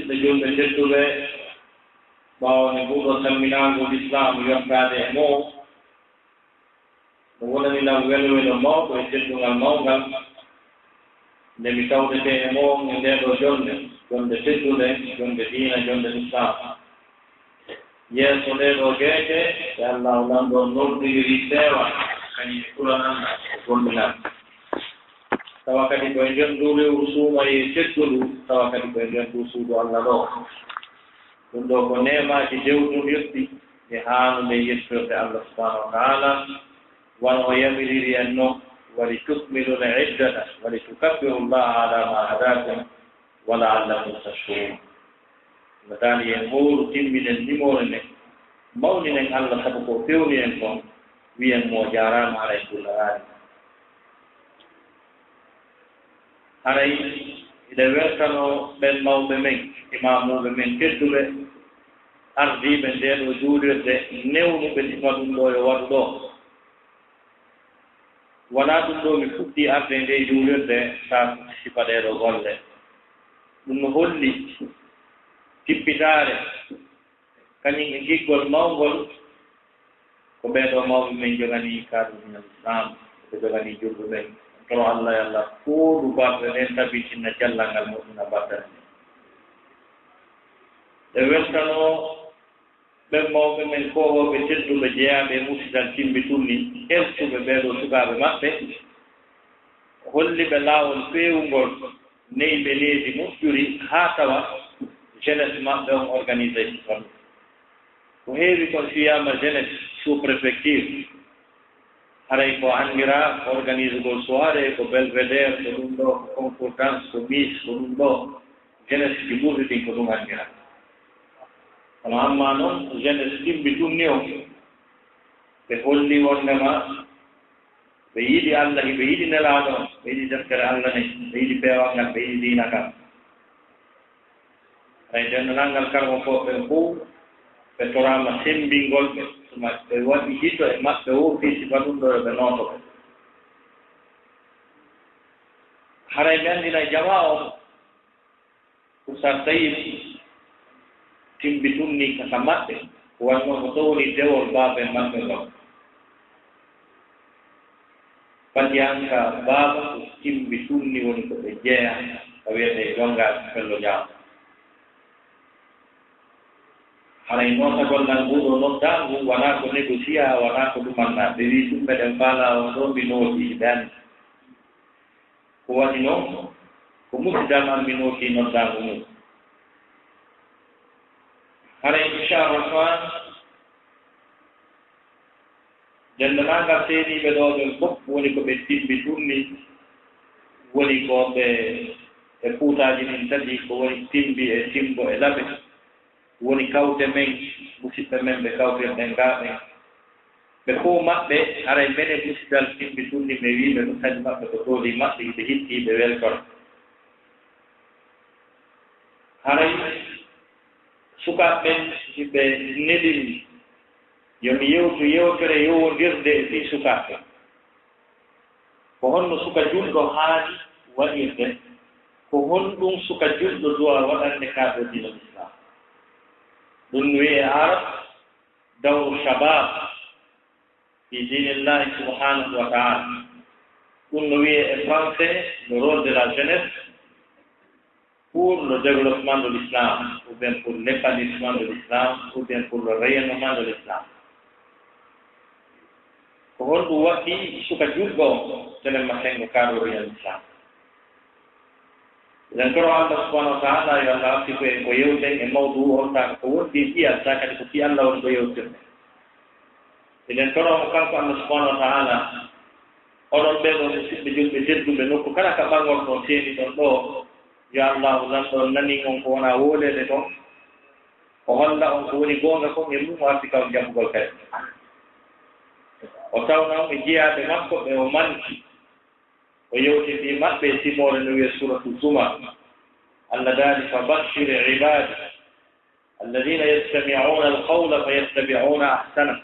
musidɓe julɓe tedduɓe ɓawne ɓuuɗo salminago l'islam yottade e mo no wonanilam welwelo mawɗo e teddugal mawgal nde mi tawdete e mo e ndeɗo jonde teddude jonde diina jonde l'islam yeeso ndeɗo geete e allahu lamɗo nordiri seewa kañum ɓuranan e gollinan tawa kadi koye nder ndu lewru suuma e teddudu tawa kadi koye nder ndu suudu allah ɗo ɗum ɗo ko nemaji dewɗum e haanude yettirde allah subhanahu wa taala won o yamiriri en noon wali tukmiluna iddata wali tukabbiru llaha ala ma hadakum wa la'allakum tashkurun mataani en hooru timminen nimore nde mawninen allah sabu ko fewni en kon wiyen mo jarama haray kullaraani haray ine weltano ɓen mawɓe men imamuɓe men tedduɓe ardiɓe ndeɗo juulirde newnuɓe sifa ɗum ɗo yo waɗu ɗo wona ɗum ɗo mi fuɗɗi arde nde juulirde sa sifa ɗeɗo golle ɗum no holli tippitaare kañum e giggol mawgol ko ɓeeɗo mawɓe men jogani kaadumina l'islam ɓe jogani julɓe ɓen toro allah e allah fooɗu barɗe ɗen tabitinna jallal muɗum a baddane ɓe weltano ɓen mawɓe men kowoɓe tedduɓe jeeyaɓe e musidal timmi tunni eltuɓe ɓeeɗo sukaaɓe maɓɓe holliɓe laawol feewngol neyɓe leydi moƴƴuri haa tawa jeunesse maɓɓe on organisé ton ko heewi kon fiyama jeunesse sous préfecture haray ko anndira organise gol soirée ko belvédére ko ɗum ɗo ko concordance ko mis ko ɗum ɗo jeunesse ɗi ɓurɗi ɗin ko ɗum anndira kono amma noon jeunesse timmi ɗumni o ɓe holli wondema ɓe yiɗi allah ɓe yiɗi nelaaɗo on ɓe yiɗi deftere allah ne ɓe yiɗi peewal ngal ɓe yiɗi diina kam hay denndanal ngal karmo fof ɓen fof ɓe torama sembingol ɓe ɓe waɗi hito e maɓɓe wofi sifa ɗum ɗo ɓe nooto ɓe haray ɓe anndina jama o Oustaz Taïbou timbi tunni kaka maɓɓe wanno ko towni dewol baaɓe maɓɓe ɗon fati hanka baaba ko timbi tunni woni ko ɓe jeeya ko wiyete jongal fello jaam haray nootagol nan nguɗo noddangu wona ko négocia wona ko ɗumanna ɓe wi ɗum meɗen faala on ɗo mbi nooti ɓe anndi ko waɗi noon ko musidal an mi nooti noddangu mum haray inchallah denndanangal seediiɓe ɗo ɓen fof woni ko ɓe timbi tunni woni ko ɓe e kuutaaji ɗin tati ko woni timbi e timbo e laɓe woni kawte men musidɓe men ɓe kawtirɗen gaaɓen ɓe fof maɓɓe haray mene musidal timbi tunni ɓe wiiɓe ɗo kadi maɓɓe ko tooli maɓɓe ɓe hitti ɓe weltora haray sukaaɓe ɓen ɓe neɗini yomi yewtu yewtere yowondirde e fii sukaaɓe ko honno suka julɗo haani waɗirde ko honɗum suka julɗo duwa waɗande kaaɗo dina l'islam ɗum wiye arab dawru shabab fi dinillahi subhanahu wa taala ɗum no wiye e français le rôle de la jeunesse pour le développement de l'islam ou bien pour l'épanouissement de l'islam ou bien pour le rayonnement de l'islam ko honɗum waɗi suka julɗo tenen masengo kaɗori al islam nden toro allah subhanahu wa taala yo allah arti ko yewten e mawdu on taka ko wondi ɗiyal ta kadi ko fi allah woni ɗo yewtirde nden toromo kanko allah subhanahu wa taala oɗon ɓeɗo musidɓe julɓe tedduɓe nokku kala ka ɓangol ɗon seeni ɗon ɗo yo allahu lamɗo nani on ko wona woolede toon o holla on ko woni goonga kon e mum o arti kaw jaɓugol kadi o tawna e jeyaɓe makko ɓe o manki o yewtiti maɓɓe simore no wiye suratu zumar allah daali fa bashir ibadi alladina yastami'una alqawla fa yattabi'una ahsana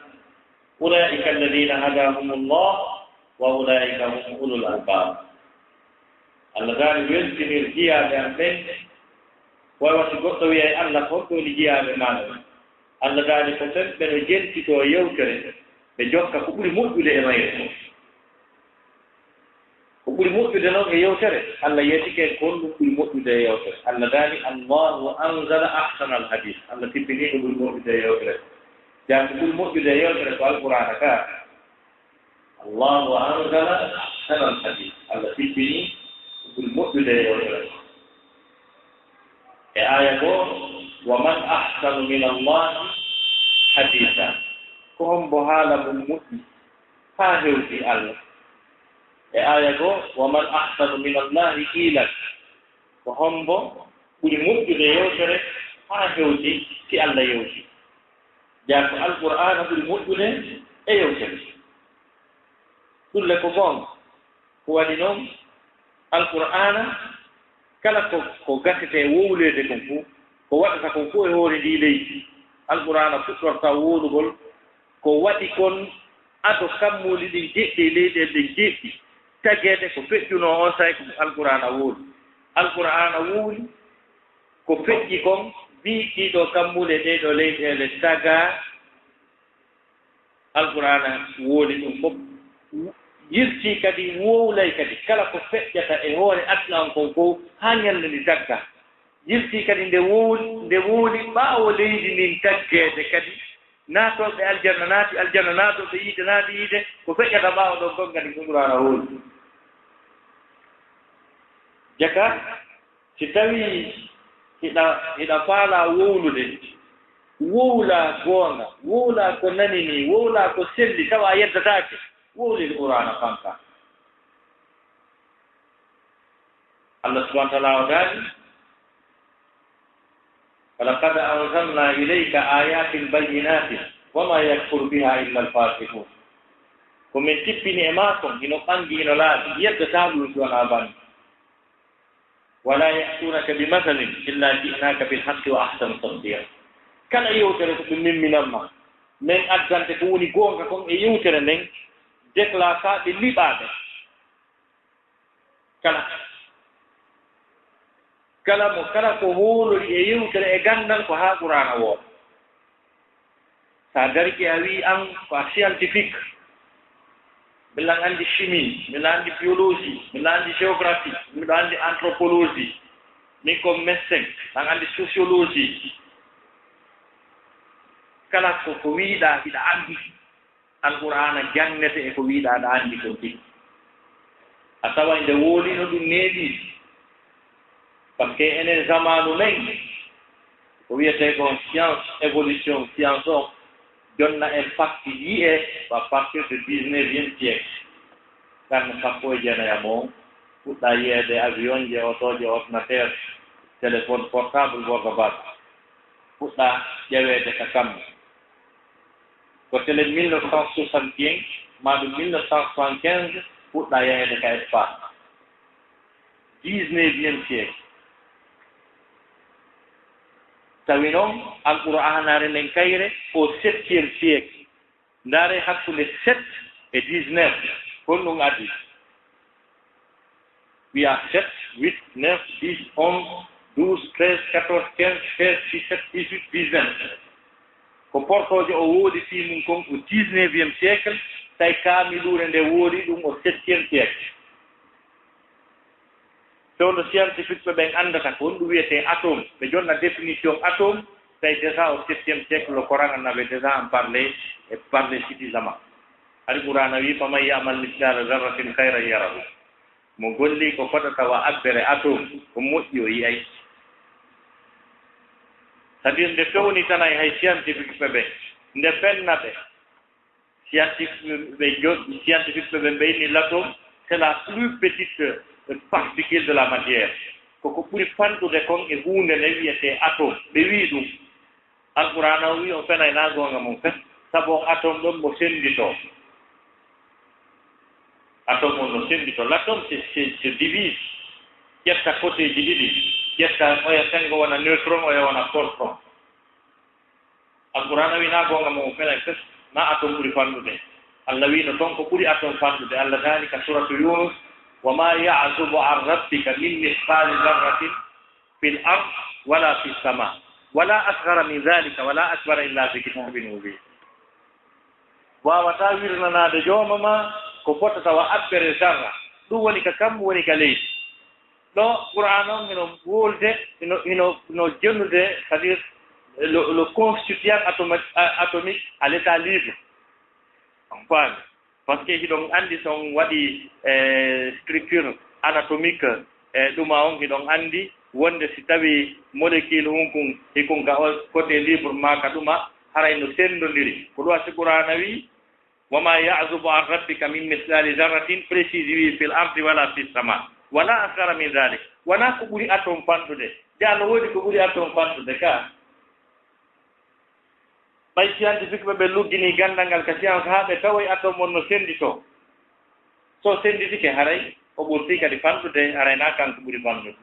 ulaika alladina hadahum llah wa ulaika hum ulul albab allah daali weltinir jeyaɓe am ɓen wawata goɗɗo wiya Allah holɗo ni jeyaaɓe maɗa Allah daani ko tan ɓeɗo jeltito yewtere ɓe jokka ko ɓuri moƴƴude e mayre ko ɓuri moƴƴude noon e yewtere Allah yetike ko ɗum ɓuri moƴƴude e yewtere Allah daani Allahu anzala ahsana al hadith Allah tippini ko ɓuri moƴƴude e yewtere jam ko ɓuri moƴƴude e yewtere ko alqur'ana ka Allahu anzala ahsana al hadith Allah tippini ko ɓuri moƴƴude e yewtere e aya goo wa man ahsanu min allahi haditha ko hombo haala mum moƴƴi haa hewti Allah e aya goo wa man ahsanu min allahi qiilan ko hombo ɓuri moƴƴude yewtere haa hewti si Allah yewti jaa ko alqur'ana ɓuri moƴƴude e yewtere ɗulle ko gonga ko waɗi noon alqur'ana kala ko gasete wowleede kon fof ko waɗata kon fof e hoore ndi leydi alqur'ana fuɗɗorta woolugol ko waɗi kon ado kammuli ɗin jeɗɗi e leyɗel ɗen jeɗɗi tageede ko feƴƴuno on sayi ko alqur'ana wooli alqur'ana wooli ko feƴƴi kon mbi ɗiɗo kammule ɗeɗo leyɗele taga alqur'ana wooli ɗum fof yirtii kadi wowlay kadi kala ko feƴƴata e hoore aduna on kon fof haa ñalnde ndi tagga yirtii kadi nde wooli ɓaawo leydi ndin taggeede kadi naatooɓe aljanna naati aljanna naatooɓe yiide naati yiide ko feƴƴata ɓaawo ɗon kon kadi alqur'ana wooli jaka si tawii hiɗa faala wowlude wowlaa goonga wowlaa ko nani ni wowlaa ko selli tawa a yeddataake wowli alqur'ana fanka Allah subhanahu wa ta'ala wadaani walaqad anzalna ilayka ayatin bayyinatin wama yakfuru biha illa alfasiqun ko min tippini e maakon ino ɓangi ino laaɓi yeddataa ɗum wona banni wala ya'tunaka bimathalin illa ji'naka bilhaqqi wa ahsana tafsira kala yewtere ko ɗum mimminanma min addante ko woni goonga kon e yewtere nden déclassaaɓe liɓaaɓe kala ko hoolori e yewtere e ganndal ko haa qur'ana woowa so a dariki a wii an ko a scientifique mbiɗa anndi chimie mbiɗa anndi biologie mbiɗa anndi géographie mbiɗa anndi anthropologie min ko médecin ɗan anndi sociologie kala ko wiiɗaa hiɗa anndi alqur'ana jannete e ko wiiɗaa ɗa anndi kon tigi a tawa nde woolino ɗum neeɗi par ce que enen zamanu men ko wiyetee kon science évolution science o jonna en fakki yi'e à partir du 19e siècle karne sappo e jeenayam o fuɗɗa yiyeede avion je otoje ordinateur téléphone portable gorko baɗo fuɗɗa ƴeweede ka kamɓe ko télé 1965 ma ɗum 1975 fuɗɗa yaheede ka espace 19e siècle tawi noon alqur'anare nden kayre au 7e siècle ndaare hakkunde 7 et 19 hon ɗum addi wiya 7 8 9 10 11 12 13 14 15 16 17 18 19 ko portoje o woodi fii mum kon au 19e siècle tawi kaamilure nde woodi ɗum au 7e siècle tewno scientifique ɓe ɓen anndata ko honɗum wiyetee atome ɓe jonna définition atome tawi déjà au 7e siècle le Coran en avait déjà en parlé et parlé suffisamment alqur'ana wi faman ya'mal mithqala dharratin khayran yarahu mo golli ko fotata wa abbere atome ko moƴƴi o yiyay c'est-à-dire nde fewni tan hay scientifique ɓe ɓe nde fenna ɓe scientifique ɓe ɓe mbeyni l'atome c'est la plus petite particule de la matière koko ɓuri fanɗude kon e huunde nde wiyetee atome ɓe wii ɗum alqur'ana o wi o fenay naa goonga mum fen sabu atome ɗon mo sennditoo atome on no sennditoo l'atome se divise ƴetta côté ji ɗiɗi ƴetta oya sengo wona neutron oya wona proton alqur'ana wi naa goonga mum o fenay fes naa atome ɓuri fanɗude Allah wiino toon ko ɓuri atome fanɗude Allah daani ka suratu Yunus وما يعزب عن ربك من مثقال ذرة في الأرض ولا في السماء ولا أصغر من ذلك ولا أكبر إلا في كتاب مبين وتاويرنا دجوم ما كفوت وأكبر ذرة دو كم ولي no Qur'an no wolde no jennude c'est-à-dire le constituant atomique à l'état libre enfin parce que hidon andi son wadi structure anatomique duma on hidon andi wonde si tawi molécule hunkun ikon ga côté libre ma kaduma haray no sendondiri ko do Qur'an wi wama ya'zubu an rabbika min mithqali dharratin précise fil ardi wala fis sama wala asara min dhalik wana ko buri atom pantude jalo wodi ko buri atom pantude ka bay scientifique be luggini gandangal ka science habe tawi atom wonno sendito so senditike haray o burti kadi pantude haray na kan ko buri pantude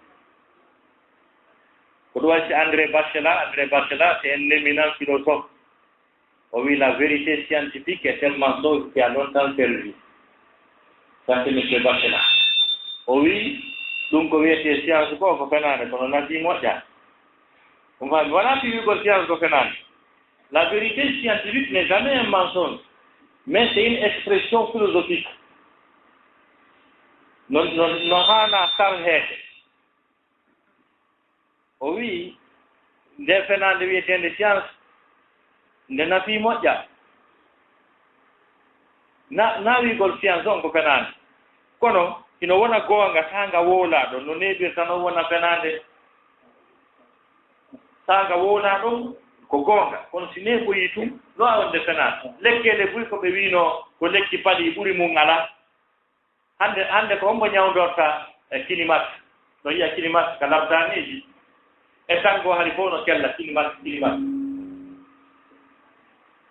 ko do wasi André Bachelard c'est un éminent philosophe oui la vérité scientifique est tellement chose qui a longtemps servi ça c'est monsieur Bachelard oui, donc on vient de science ko fenane kono nati moja. On va voilà puis ko science ko fenane. La vérité scientifique n'est jamais un mensonge, mais c'est une expression philosophique. Non hana tarhe. Oui, des fenane de science ne nati moja. Na wi ko science ko fenane. Kono ino wona gonga tanga wola do no nebi tano wona penande tanga wola do ko gonga kono sine ko yitum no awde penande lekkele buy ko be wino ko lekki padi buri mu ngala hande ko mbo nyawdorta kilimat no yiya kilimat kala daneji e tango hari fono kella kilimat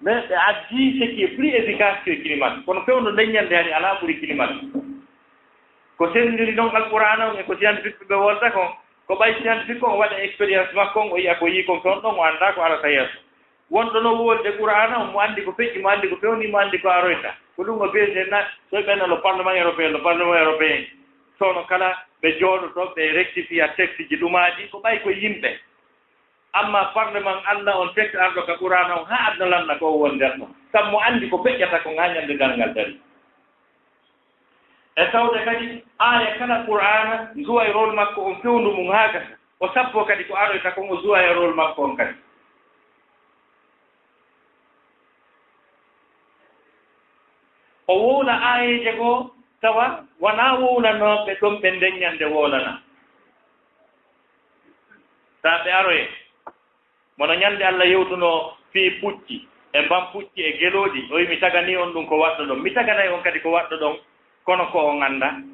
mais a dit ce qui est plus efficace que kilimat kono fewno lenyande hari ala buri kilimat ko sendiri non alqur'ana ko scientifique be wolta ko bay scientifique ko wada experience makko o yi ko yi ko ton don anda ko ala tayas wondo no wolde qur'ana mo andi ko feji mo andi ko pewni mo andi ko aroita ko dum o bese na so ben le parlement européen sono kala be jodo to be rectifia texte ji dumaji ko bay ko yimbe amma parlement Allah on texte ardo ka qur'ana ha adna lanna ko wonde no sam mo andi ko fejjata ko nganyande dangal dari tawde kadi aya kala qur'ana zuwa e rol makko on fewndu mum haga o sabbo kadi ko aroyta ko zuwa e rol makko on kadi o wona ayeje go tawa wana wona no be dum be denyande wolana ta be aroye mono nyande Allah yewtuno fi pucci e bam pucci e gelodi o mi tagani on dum ko waddo dum mi taganay on kadi ko waddo dum kono ko on anda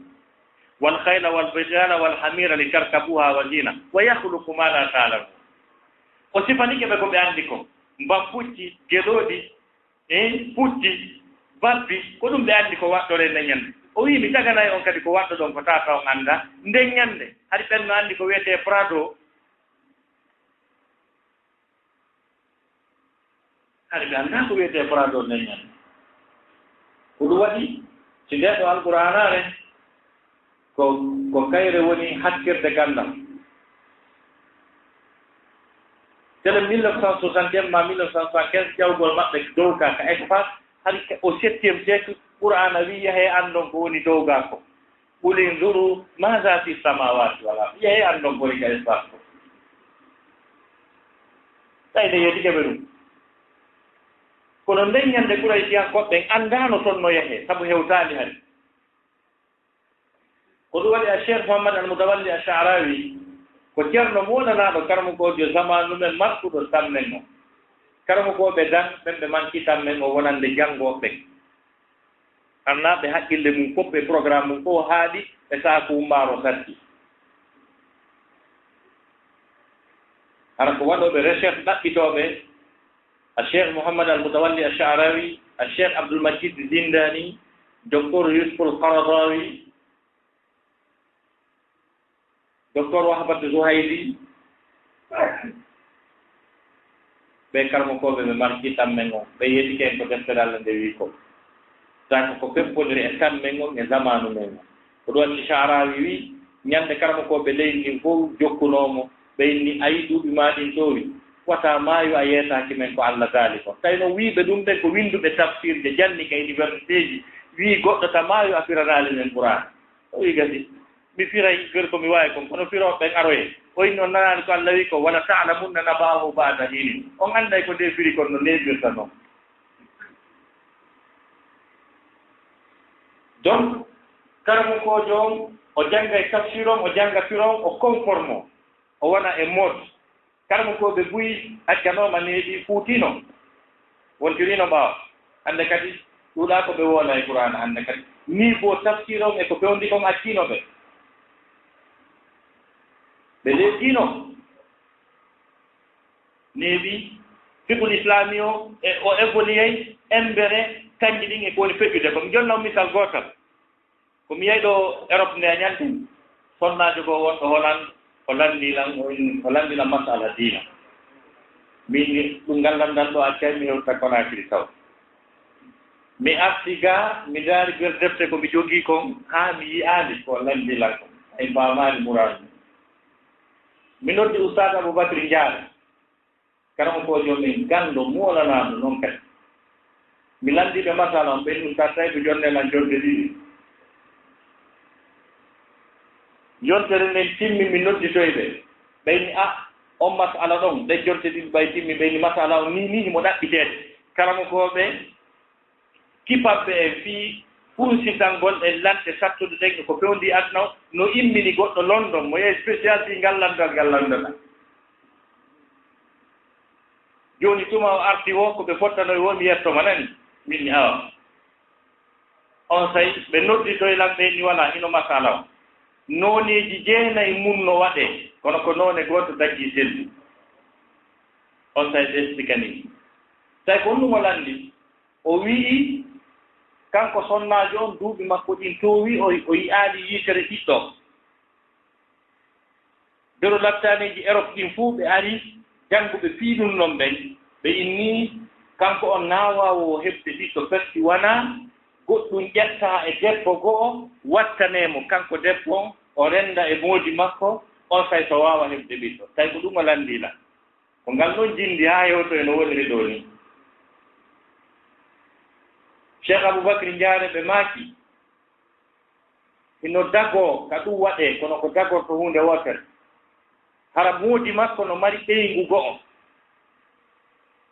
wal khayla wal bijala wal hamira litarkabuha wa zina wa yakhluqu ma la ta'lamu o sifanike be ko be andi ko mbam pucci gelodi pucci babbi ko dum be andi ko waddore nyande o wi mi taganay on kadi ko waddo don ko tata on anda nyande hari ben andi ko wete prado hari ben anda ko wete prado nyande ko do wadi ci deto alqur'ana re ko kayre woni hakkirde gandam tele 1960 ma 1975 jawgol mabbe dowga ka espace hari au 7e siècle qur'ana wi yahe andon ko woni dowga ko ulin zuru ma za fi samawati wala yahe andon ko ka espace ko tay de yedi keberu kono leññande ɓuray siyan koɓɓen anndano toon no yahe sabu hewtaali hade ko ɗum waɗi a cheikh mouhammad almoutawalli a charawi ko ceerno moɗanaɗo karmukojo zamanu men markuɗo tammen o karmukoɓe dan ɓen ɓe manki tammen o wonande janngoɓe annaɓe haqqille mum fof ɓe programme mum fof haaɗi e saha ko ummaro satti hara ko waɗoɓe recherche ɗaɓɓitoɓe الشيخ محمد المتولي الشعراوي الشيخ عبد المجيد الزنداني دكتور يوسف القرضاوي دكتور وهبة الزهيري بكرمكم بمركي تامنو بيجي كين بكسرال ندويكو تان ko feppodire e tammengo e zamanu men ko do ci sharawi wi nyande karmako be leydi fo jokkunomo ɓeyni ayi duuɓi maɗin towi wata maayo a yeetaki men ko Allah gaali ko tawno wiiɓe ɗum ɓen ko winduɓe tafsirde janni ka université ji wi goɗɗo ta maayo a firanali men ɓurani o wi gasi mi firay gër ko mi wawi kon kono firoɓe ɓen aroye oyi noon nanani ko Allah wi ko wala ta'lamunna naba'ahu ba'da hinin on anday ko nde firi kon no neɓirta noon donc karamo kojo on o jangga e tafsir on o jangga firon o conforme o wona e mode karamo koɓe buyi accanoma neeɗi fuutino wontirino ɓaawa hannde kadi ɗuuɗa ko ɓe woola e qur'ana hannde kadi ni bo tafsir on e ko pewndi kon accino ɓe ɓe leetino neeɓi fiqul islami o e o évolué embere kanji ɗin e ko woni feƴƴude ko mi jonna misal gootal ko mi yeyɗo Europe nde a ñalten sonnajo ko wonɗo Hollande o landilan masala diina min ɗum ngallandan ɗo accay mi hewta Conakry taw mi arti ga mi daari ber defte ko mi jogii kon haa mi yi'aali ko landilan ko ay mbamaali muradu mi noddi Oustaz Aboubacry Ndiare karamo ko jomin gando muolanaaɗo noon kadi mi landiɓe masala on ɓen Oustaz Taïbou jonnelan jonde ɗiɗi yontere nden timmi mi nodditoy ɓe ɓeyni on masala ɗon ɗe jonte ɗiɗi ɓay timmi ɓeyni masala o ni himo ɗaɓɓiteede karamo koɓe kipaɓɓe e fii ɓuusitangol e lante sattude ɗen ko pewndi aduna no immini goɗɗo London mo yehi spécialité gallandal joni tuma o arti o ko ɓe fottanoy wo mi yettoma nani min awa on sayi ɓe nodditoylan ɓeyni wala ino masala o nooneji jeenayi mum no waɗe kono ko noone gooto daggi selli on sayi ɓe explicani tawi ko ɗum o lanndi o wii kanko sonnaajo on duuɓi makko ɗin toowi o yi'aali yiitere ɗiɗɗo dero laptaneji Europe ɗin fuu ɓe ari jannguɓe fiiɗum non ɓen ɓe inni kanko on naawawo heɓde ɗiɗɗo perti wona goɗɗum ƴetta e debbo go'o wattanemo kanko debbo o renda e moodi makko on say so waawa heɓde ɓiɗɗo tawi ko ɗum o lanndila ko ngal ɗon jindi haa yewto eno woniri ɗo ni Cheikh Aboubacry Ndiare ɓe maaki ino dagoo ka ɗum waɗee kono ko dagorto hunde wotere hara moodi makko no mari ɓeyngu go'o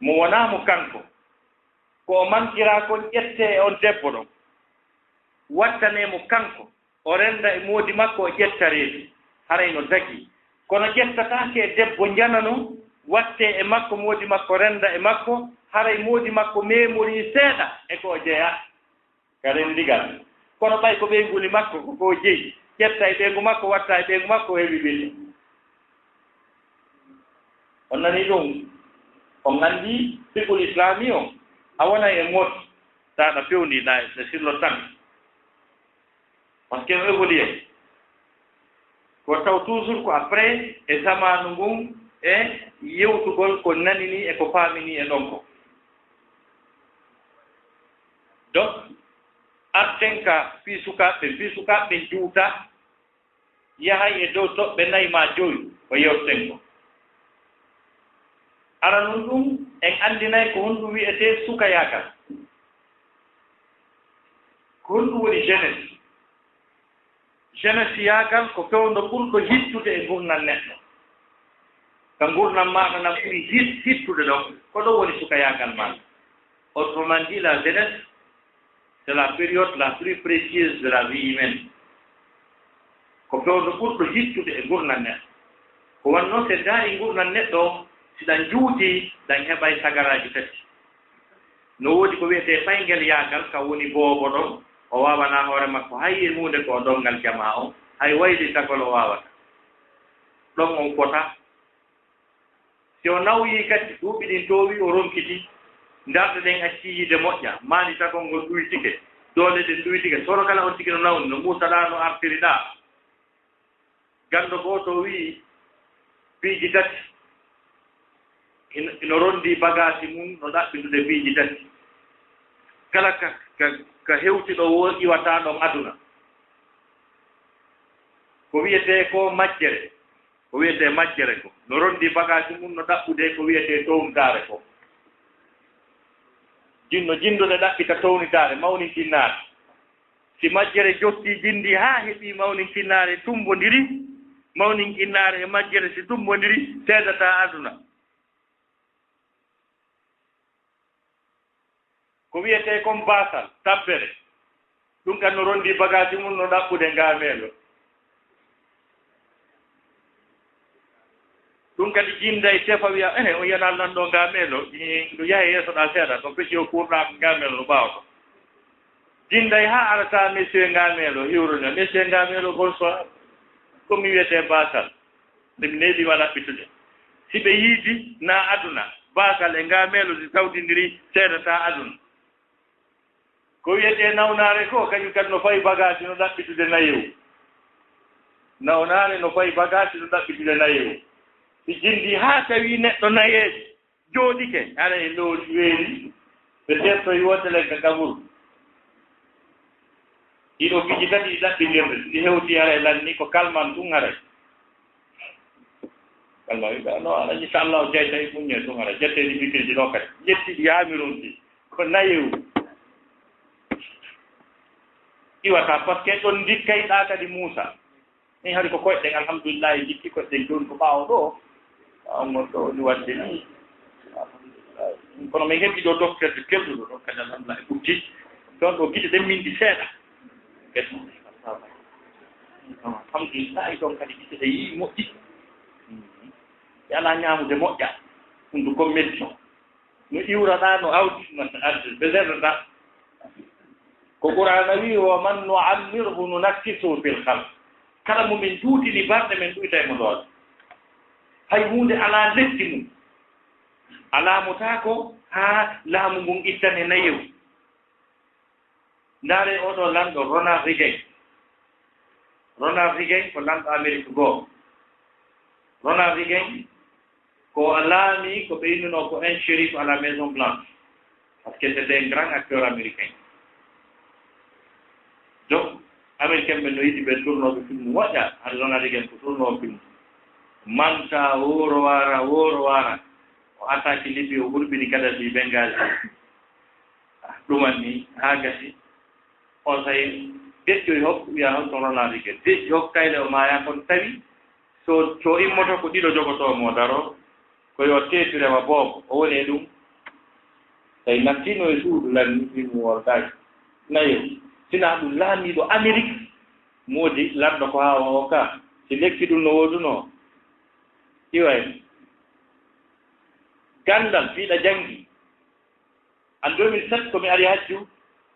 mo wonaamo kanko ko o mantira kon ƴette on debbo ɗon wattanemo kanko o renda e moodi makko o ƴetta reedu haray no dagi kono ƴettataake e debbo janano watte e makko moodi makko renda e makko haray moodi makko memori seeɗa e ko o jeya ka rendigal kono ɓay ko ɓeyguli makko koko jeyi ƴetta e ɓeygu makko watta e ɓeygu makko heɓi ɓiɗɗo on nani ɗum on anndi fiqul islami o a wona e mot taɗa pewniɗa e sillo tan par ce que no évolué ko taw toujours ko après e zamanu ngun e yewtugol ko nanini e ko faamini e ɗon ko donc arten ka fii sukaɓe juuta yahay e dow toɓɓe nayi ma joyi ko yewten ko ara nun ɗum en anndinayi ko honɗum wiyetee sukayagal ko honɗum woni jeunesse yaagal ko fewndo ɓurɗo hittude e gurnan neɗɗo ka gurnan maɗa nan ɓuri hittude ɗon ko ɗo woni sukayagal maɗa autrement dit la jeunesse c'est la période la plus précieuse de la vie humaine ko fewndo ɓurɗo hittude e gurnan neɗɗo ko wanno se daari gurnan neɗɗo si ɗan juuti ɗan heɓay sagaraji tati no woodi ko wiyetee ɓayngel yaagal ka woni boobo ɗon o waawana hoore makko hay e hunde ko dongal jama o hay wayli tagol o waawata ɗon on fota si o nawyi kadi duuɓi ɗin toowi o ronkiti ndarɗe ɗen acci yiide moƴƴa maani tagol ngol ɗuytike doole ɗen ɗuytike soro kala on tigi no nawni no muusaɗaa no artiriɗaa ganndo gooto wii piiji tati ino rondi bagage mum no ɗaɓɓitude piiji tati kala ka hewtiɗo wo iwata ɗon aduna ko wiyetee ko majjere ko wiyete majjere ko no rondi bagage mum no ɗaɓɓude ko wiyete townitare ko jinno jindude ɗaɓɓita townitare mawnintinnaare si majjere jotti jindi haa heɓi mawnintinnaare tumbodiri mawnintinnaare e majjere si tumbodiri seedata aduna ko wiyete comme basal tabbere ɗum kan no rondi bagage mum no ɗaɓɓude ngaameelo ɗum kadi jinda e tefa wiya o yanal nan ɗo ngaameelo ndu yaha yeesoɗa seeɗa ɗo peƴƴi o kurɗa ngaameelo no ɓaawɗo jinda e haa arata monsieur ngaameelo hiwruno monsieur ngaameelo bonsoir comme mi wiyete basal nde mi neeɓi waɗa ɓittude si ɓe yiidi na aduna basal e ngaameelo si tawdindiri seedata aduna ko wiyete nawnaare ko kañum kadi no fayi bagage no ɗaɓɓitude nayewu nawnaare no fayi bagage no ɗaɓɓitude nayewu si jindi haa tawi neɗɗo nayeeje jooɗike ara e loori weeri ɓe tertoy wotele ka gaburu ɗiɗo piji tati ɗi ɗaɓɓindirde ɗi hewti ara e lanni ko kalman tun ara kalma wiɓe no ala inchallah o jeyta e muñe tun ara jetteɗi bikirji ɗo kadi ƴettiɗi yaamirunti ko nayewu iwata par ce que ɗon dikkayɗa kadi Moussa ni hari ko koyɗen alhamdulillahi jikki koyɗen joni ko ɓaawo ɗo ɓaawgon ɗo ni wadde ni kono min heɓi ɗo docteur de kelduɗo ɗon kadi alhamdulillah e ɓurti ɗon ɗo guiɗe ɗen min ɗi seeɗa alhamdulillahi ɗon kadi guiɗe ɗe yii moƴƴi e ala ñaamude moƴƴa ɗum du comme médecin no iwraɗa no awdi no arde beserɗa ko Qur'ana wi wa man nu'ammirhu nunakkisuhu fil khalq kala mo min juutini barɗe men ɗuyta e mo ɗoon hay hunde ala letti mum alaamutaako haa laamu ngun ittane nayewu ndaare oɗo lanɗo Ronald Reagan ko lanɗo Amérique goo Ronald Reagan ko laami ko ɓeynuno ko un shérif à la Maison Blanche parce que c'était un grand acteur américain donc américain ɓe no yiɗi ɓe tournoɓe film moƴƴa han Ronald Reagan ko tournowo film manta woro wara o attaque Libye o hurɓini Kadhafi Benghazi ɗuman ni haa gasi on tawi deƴƴoy hokko wiya holto Ronald Reagan deƴƴi hokkayle o maaya kono tawi so immoto ko ɗiɗo jogotomo daro ko yo teetirema boobo o woni e ɗum tawi nattino e suudu lanni film wortaki nayo sina ɗum laamiɗo Amérique moodi lanɗo ko haa o ka si lekki ɗum no woduno iway gandal fiiɗa janngi en 2007 komi ari hajju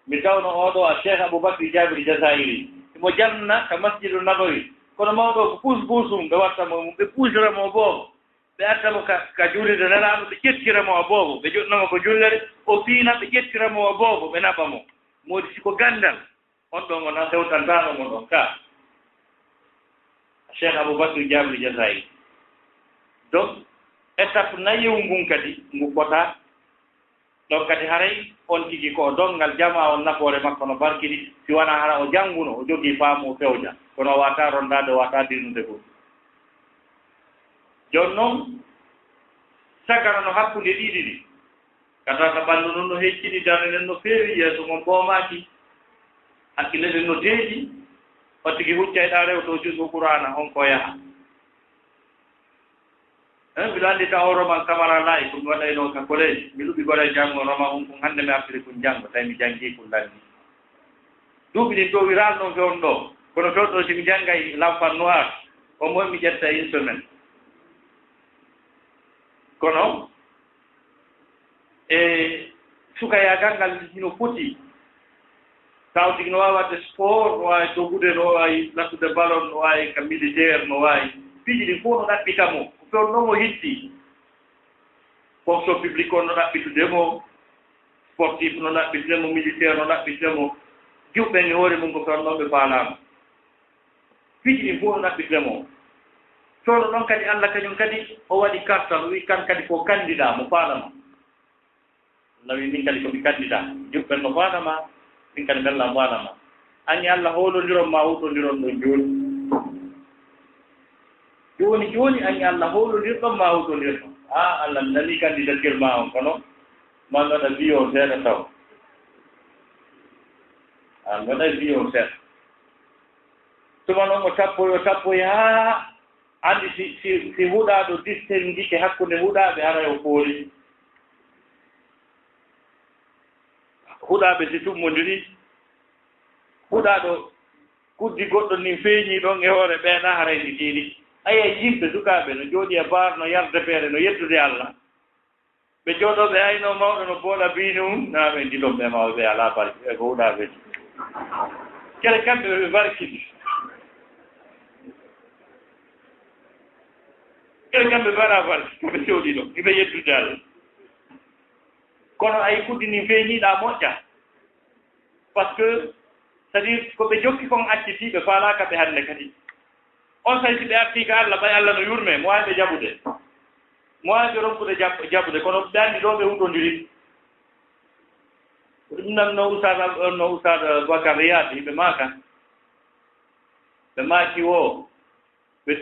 mi tawno oɗo a Cheikh Aboubacry Jabiri Jazairi imo janna ka masjidu Nabawi kono mawɗo ko puusum ɓe wattamo mum ɓe puusiramo boobo ɓe addamo ka juulirde nelaɗo ɓe ƴettiramo o boobo ɓe joɗnoma ko jullere o fiina ɓe ƴettiramo o boobo ɓe naɓamo moodi siko gandal on ɗon gona hewtantano mon ɗon ka Cheikh Aboubacry Jabiri Jazairi donc étape nayewu ngun kadi ngu fota ɗon kadi haray on tigi ko dongal jama on nafoore makko no barkiri si wona hara o jannguno o jogii faamu o fewja kono o wata rondade o wata dirnude goɗɗum jooni noon sagara no hakkunde ɗiɗi ɗi kadata ɓanndu noon no heccini darde nden no feewi yeeso mon ɓoomaaki hakkille ɗen no deeƴi o tigi huccayɗa rewto juɗɗo Qur'ana on ko yaha mbiɗo anndi taw roman Camara Laye ko mi waɗayno ka collège mi ɗuɓi gole janngo roman on kon hannde mi artiri kon janngo tawi mi janngii kon lanndi duuɓi ɗin to wiral noon fewn ɗo kono fewn ɗo si mi janngay l'enfant noir au moins mi ƴetta une semaine kono e sukayagal ngal hino foti taw tigi no waawi wadde sport no waawi dogude no waawi nattude ballon no waawi ka militaire no waawi piiji ɗi fof no ɗaɓɓitamo toon noon o hitti fonction publique o no ɗaɓɓitudemo sportif no ɗaɓɓitudemo militaire no ɗaɓɓitudemo juɓɓen e hoore mum ko toon noon ɓe faalama piiji ɗi fof no ɗaɓɓitudemo toono noon kadi Allah kañum kadi o waɗi kartal o wi kan kadi ko candidat mo faalama nawi min kadi komi candidat juɓɓen no faalama min kadi mbellam faalama anni Allah hoolodiron ma huutondiron ɗon jooni joni ani Allah hawlodirɗon ma hawtodirɗon Allah nani candidature ma on kono man waɗa bio seeɗa taw an waɗa bio seeɗa tuma noon o tappoy haa andi si huɗaɗo distinguike hakkunde huɗaɓe ara o ɓooli huɗaɓe si tummodiri huɗaɗo kuddi goɗɗo ni feeñi ɗon e hoore ɓeeɗa harayni diini aya yimɓe sukaɓe no jooɗi e baar no yarde feere no yettude Allah ɓe jooɗoɓe ayno mawɗo no booɗa biini na ɓe ndilon ɓe mawɓe ala barki e ko huɗaɓe kele kamɓe ɓe barkidi kele kamɓe mbaɗa barki koɓe jooɗi ɗo iɓe yettude Allah kono ay kuddi ni feeñiɗa moƴƴa par ce que c'est à dire ko ɓe jokki kon accitiɓe faalaka ɓe hannde kadi on sayti ɓe arti ka Allah ɓay Allah no yurme mo wawi ɓe jaɓude mo wawi ɓe ronkude jaɓude kono ɓe anndi ɗo ɓe huɗodiri ɗum nan no Oustaz Bakar yaadi ɓe maaka ɓe maaki o ɓe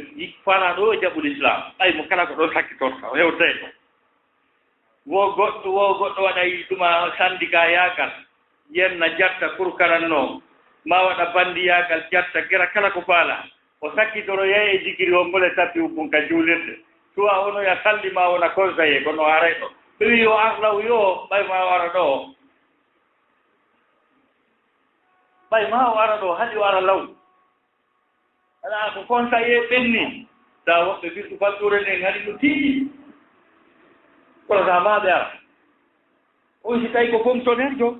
fala ɗo e jaɓude islam ɓay mo kala ko ɗon sakkitorta o hewtay wo goɗɗo waɗay ɗuma syndicat yaagal yenna jatta pour karanno ma waɗa bandi yaagal jatta gera kala ko faala o sakkitoro yaye jigiri o mbole tappi uppum ka juulirde suwa ono ya salli ma wona conseillé kono aray ɗo ɓe wi yo arlaw yo ɓay ma o ara ɗo ɓay ma o ara ɗo haɗi o ara law ala ko conseillé ɓenni da woɓɓe firtu fatture nden haɗi no tiiɗi kono sa maɓe ara on si tawi ko fonctionnaire jo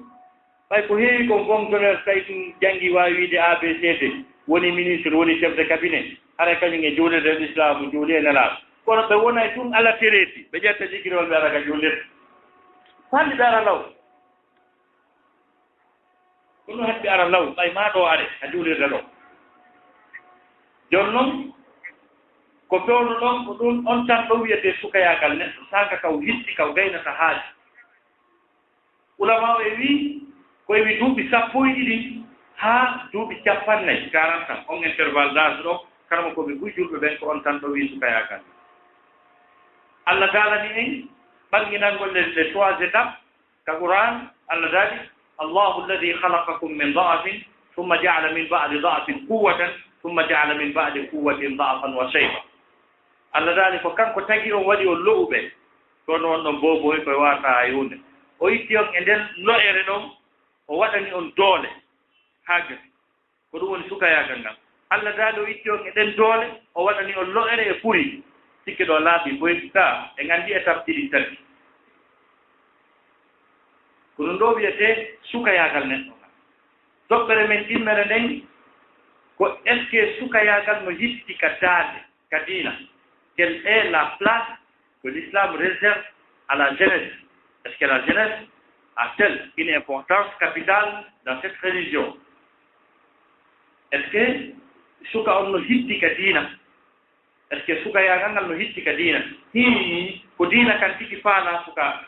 ɓay ko heewi kon fonctionnaire tawi ɗum janngi wawi wiide ABCD woni ministre woni chef de cabinet hara kañum e juulirde l'islam juuli e nelaaɗo kono ɓe wona e ɗum ala tereeti ɓe ƴetta jigirol ɓe ara ka juulirde hande ɓe ara law ɗum ɗo haɗɓe ara law ɓay ma ɗo are a juulirde ɗo jooni noon ko pewno ɗon ko ɗum on tan ɗo wiyete sukayagal neɗɗo saka kaw hitti kaw gaynata haaji ulama o e wi koye wi duuɓi sappo e ɗiɗi haa duuɓi 40 ans on intervalle d'âge ɗo kala koɓe gujjurɓe ɓen ko on tan ɗo wi sukayagal Allah taalani en ɓanginangol les 3 étapes ka Qur'an Allah daali Allahu alladi halaqakum min da'afin thumma ja'ala min ba'di da'afin quwwatan thumma ja'ala min ba'di quwwatin da'afan wa shayba Allah daali ko kanko tagi on waɗi on lo'uɓe kono on ɗon boboy koye wata ha hunde o itti on e nden lo'ere ɗon o waɗani on doole haa gasi ko ɗum woni sukayagal ngal Allah daali o itti on e ɗen doole o waɗani on lo'ere e ɓuri sikke ɗo laaɓi boyta e nganndi étape ɗiɗi tati ko ɗum ɗo wiyete sukayagal neɗɗo ngal toɓɓere men ɗimmere nden ko est ce que sukayagal no yitti ka daade ka diina quelle est la place que l'islam réserve à la jeunesse? Est-ce que la jeunesse a-t-elle une importance capitale dans cette religion? Est-ce que suka on no hitti ka diina? Est-ce que suka yagangal no hitti ka diina? Ko diina kan tigi faala suka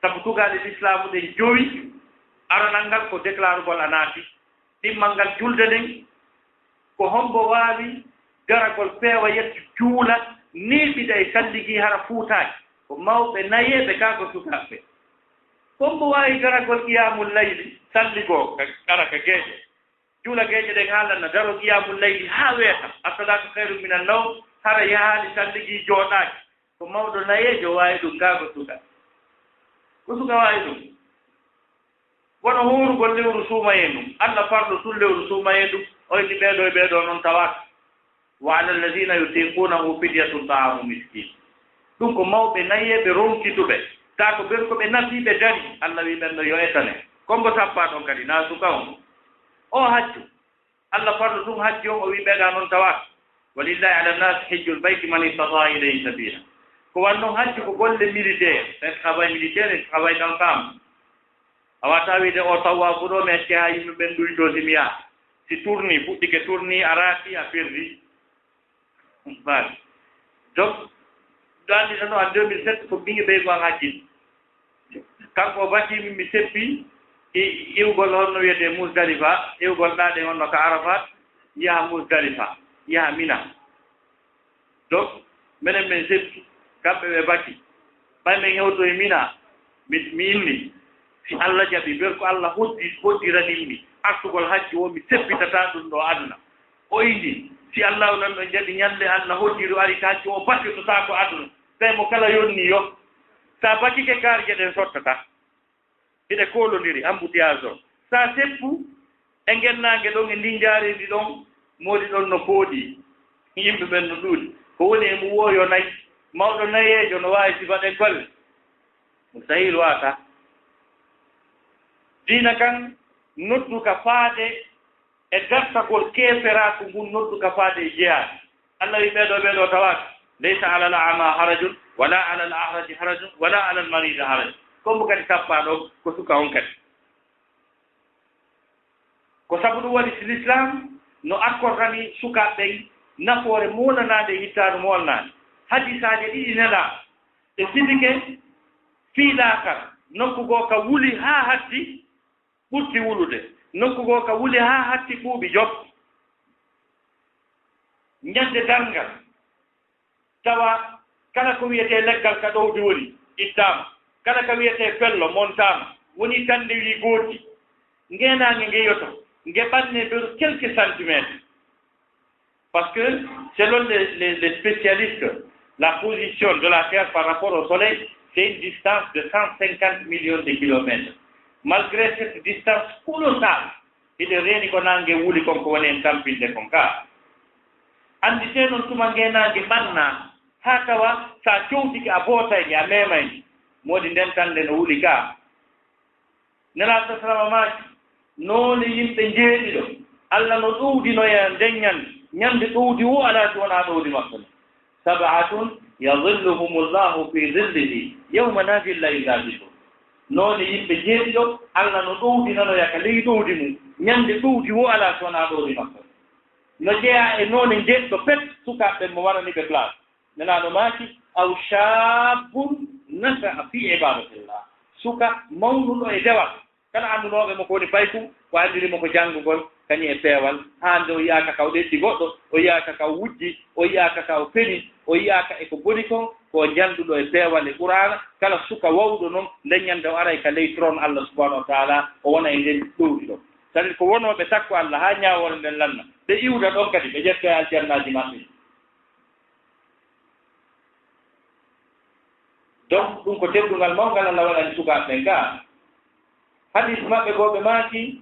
sabu tugaɗe l'islamu ɗen joyi aranal ngal ko déclarugol a naati ɗimmal ngal julde nden ko hombo waawi garagol peewa yetti juula niiɓida e salligi hara fuutaaki ko mawɓe nayeeɓe kaa ko sukaaɓe hombo waawi garagol qiyamul layli salligoo ara ka geeƴe juula geeƴe ɗen haalanna daro qiyamul layli haa weeta assalatu hayru minan nawm hara yahaali salligi jooɗaaki ko mawɗo nayeejo waawi ɗum kaa ko suka waawi ɗum wono huurugol lewru suumayen ɗum Allah farɗo tun lewru suumayen ɗum oyni ɓeeɗo e ɓeeɗo noon tawaata wa ala alladina yutiqunahu fidyatun ta'amu miskin ɗum ko mawɓe nayeeɓe ronkituɓe taa ko ɓen ko ɓe nafiiɓe dari Allah wi ɓen ɗo yo etane kombo tappa ɗon kadi naa suka on o hajju Allah farɗo ɗum hajji on o wi ɓeeɗa noon tawaata walillahi ala nnasi hijjul bayti man istata ilayhi sabila ko wannoon hajji ko golle militaire c'est travail militaire et travail d'ensemble a wata wiide o tawafu ɗo mi acce ha yimɓe ɓen ɗuyi ɗo simi yaha si tourni fuɗɗike tourni a raati a perdi baali donc ɗanndi tan o en 2007 ko ɓinge ɓeygo an hajjini kanko o batimi mi seppi iwgol honno wiyete Musdalifa iwgol ɗaɗe honno ko Arafat yaha Musdalifa yaha Mina donc menen men sebtu kamɓe ɓe baki ɓay men hewto e mina mi inni si Allah jaɓi ber ko Allah hoddiranimmi artugol hajji o mi seppitata ɗum ɗo aduna o indi si Allah nan ɗo jaɓi ñande Allah hoddiru ari ka hajji o battitota ko aduna tawi mo kala yonni yo sa bakike kaarje ɗen sottata hiɗe kolodiri embouteillage o sa seppu e gennange ɗon e ndin jaarendi ɗon moodi ɗon no pooɗi yimɓe ɓen no ɗuuɗi ko woni e mo wooyo nayi mawɗo nayeejo no waawi sifaɗen golle mo sahil waata diina kan nodduka faade e dartagol keeferaako ngun nodduka faade e jeyaade Allah wi ɓeeɗo tawaaka laysa ala al ama harajun wala ala al ahraji harajun wala ala al maridi haraj kombo kadi tappaaɗo ko suka on kadi ko sabu ɗum waɗi si l'islam no accordani sukaaɓe ɓen nafoore molanaade e hittaadu molnaade hadisaaje ɗiɗi nelaa e sidike fiilaakal nokku goo ka wuli haa hatti ɓurti wulude nokku goo ka wuli haa hatti ɓuuɓi job ñande darngal tawa kala ko wiyetee leggal ka ɗowdi woni ittaama kala ka wiyetee fello montaama woni tande wi gooti ngeenaange ngeyoto nge ɓanne de quelques centimètres parce que selon les spécialistes la position de la Terre par rapport au Soleil c'est une distance de 150 millions de kilomètres malgré cette distance colossale ide reeni ko nange wuli konko woni en tampinde kon ka andi te noon tuma ngeenaange ɓannaa haa tawa sa cowtiki a bootayni a memayni moodi ndentande no wuli ka nelaaɗo salama maaki noone yimɓe njeeɗiɗo Allah no ɗowdinoya ndeññande ñamde ɗowdi wo alaa so wonaa ɗowdi maɓɓe sabatun yadilluhum llahu fi dillihi yawma la dilla illa dilluh noone yimɓe jeeɗiɗo Allah no ɗowdinanoya ka ley ɗowdi mum ñamde ɗowdi wo alaa so wonaa ɗowdi maɓɓe no jeyaa e noone njeeɗɗo pet sukaaɓe mo warani ɓe place nelaaɗo maaki aw shaabun nasaa fi ibadatillah suka mawnuɗo e dewal kala anndunoɓe mo ko woni baytu ko anndirimo ko janngugol kañum e peewal hande o yiyaka kaw ɗeddi goɗɗo o yiyaka kaw wujji o yiyaka kaw feni o yiyaka eko boni kon ko janduɗo e peewal e qur'ana kala suka wawɗo noon leññande o aray ka ley tron Allah subahanahu wa taala o wona e nden ɗowdi ɗo c'est à dire ko wonoɓe takko Allah ha ñawore nden lanna ɓe iwda ɗon kadi ɓe ƴetto e aljannaji maɓɓe donc ɗum ko teddungal mawgal Allah waɗani sukaɓe ɓen ga hadis maɓɓe goɓe maaki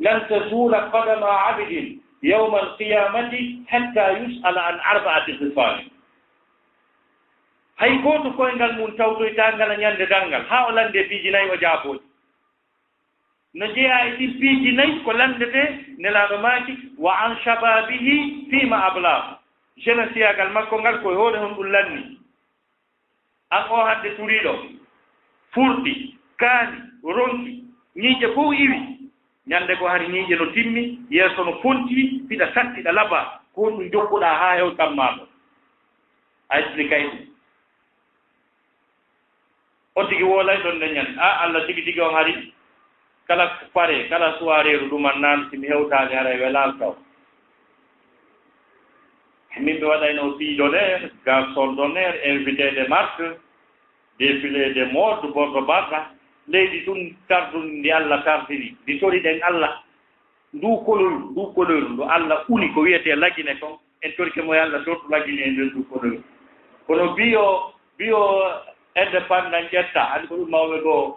lan tazula qadama abdin yawma alqiyamati hatta yus'ala an arba'ati khisal hay goto koyngal mum tawtoytangal ñande dangal ha o lande piiji nayi o jaaboji no jeeya e ɗin piiji nayi ko landete nelaɗo maaki wa an shababihi fima ablahu jeunesse yagal makko ngal koye hoore hon ɗum lanni an o hande turiɗo furɗi kaani ronki ñiiƴe fof iwi ñande ko hari ñiiƴe no timmi yeeso no fonti fiɗa sattiɗa laba ko ɗum jokkuɗa ha hewtan maɗo a explicay ɗum on tigi woolay ɗon nde ñande Allah tigi tigi on hari kala pare kala soireeru ɗuman naan simi hewtaade hara e welal taw min ɓe waɗayno fille d'honneur garçon d'honneur invité de marque défilé de mode bordo barra leydi ɗum tardun ndi Allah tardini ndi toriɗen Allah ndu koloru ndu Allah uni ko wiyete lagine kon en torike mo Allah tortu lagine e nder ndu koloru kono biyo indépendant ƴetta andi ko ɗum mawɓe goo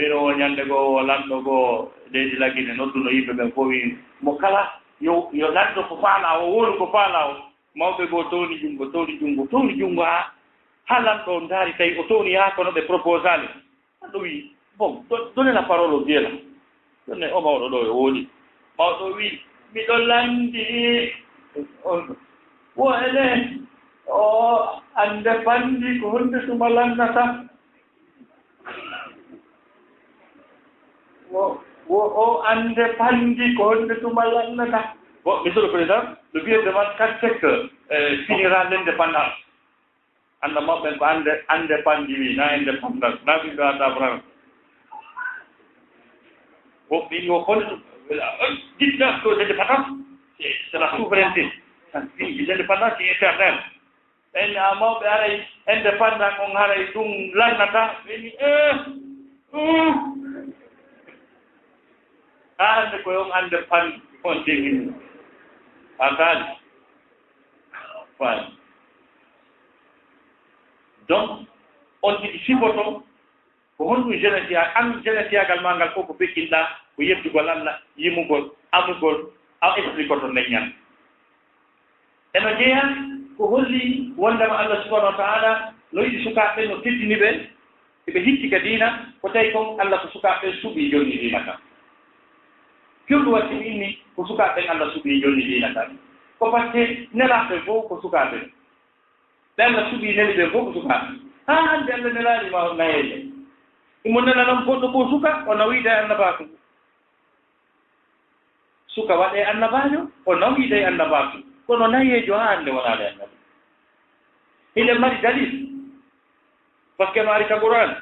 ino ñande goo lanɗo goo leydi lagine nodduno yimɓe ɓen fof wi mo kala yo lanɗo ko faala o wolu ko faala o mawɓe goo towni junngo ha lanɗo ndaari tawi o towni haa kono ɓe proposali ɗo wi bon donnez la parole au Dieu là donne o mawɗo ɗo e woodi mawɗo wi miɗo lanndi wo ene o ande pandi ko honde tuma lannata o ande pandi ko honde tuma lannata bon monsieur le président le vieux demande quand c'est que finira l'indépendance anda maɓɓen ko ande pandi wi na indépendance na ɓiɓɓe adda France bon ɓiɓɓe o honde dites-leur que l'indépendance c'est la souveraineté l'indépendance est éternelle en amawɓe aray indépendant on haray ɗum lannata ɓeni hande koye on ande pan on jegini a kaali faani donc on jiɗi sifoto ko honɗum jeunesse an jeunesse yagal ma ngal fof ko bekkinɗa ko yettugol Allah yimugol amugol a expliquoto leññal eno jeeya ko holli wondema Allah subahanahu wa taala no yiɗi sukaaɓe no teddini ɓe eɓe hicci ka diina ko tawi kon Allah ko sukaaɓe suuɓi jonni diina kam firɗu watti mi inni ko sukaaɓen Allah suuɓi jonni diina kam ko par ce que nelaaɓe fof ko sukaaɓe ɓe Allah suuɓi neli ɓe fof ko sukaaɓe ha hannde Allah nelaanima nayeeje imo nela noon goɗɗo fof suka o nawiide e annabaaku suka waɗe annabaajo o nawiide e annabaaku kono nayeejo ha hannde wonaade annabi hiɗen mari dalil par ce que no ari ka Qur'an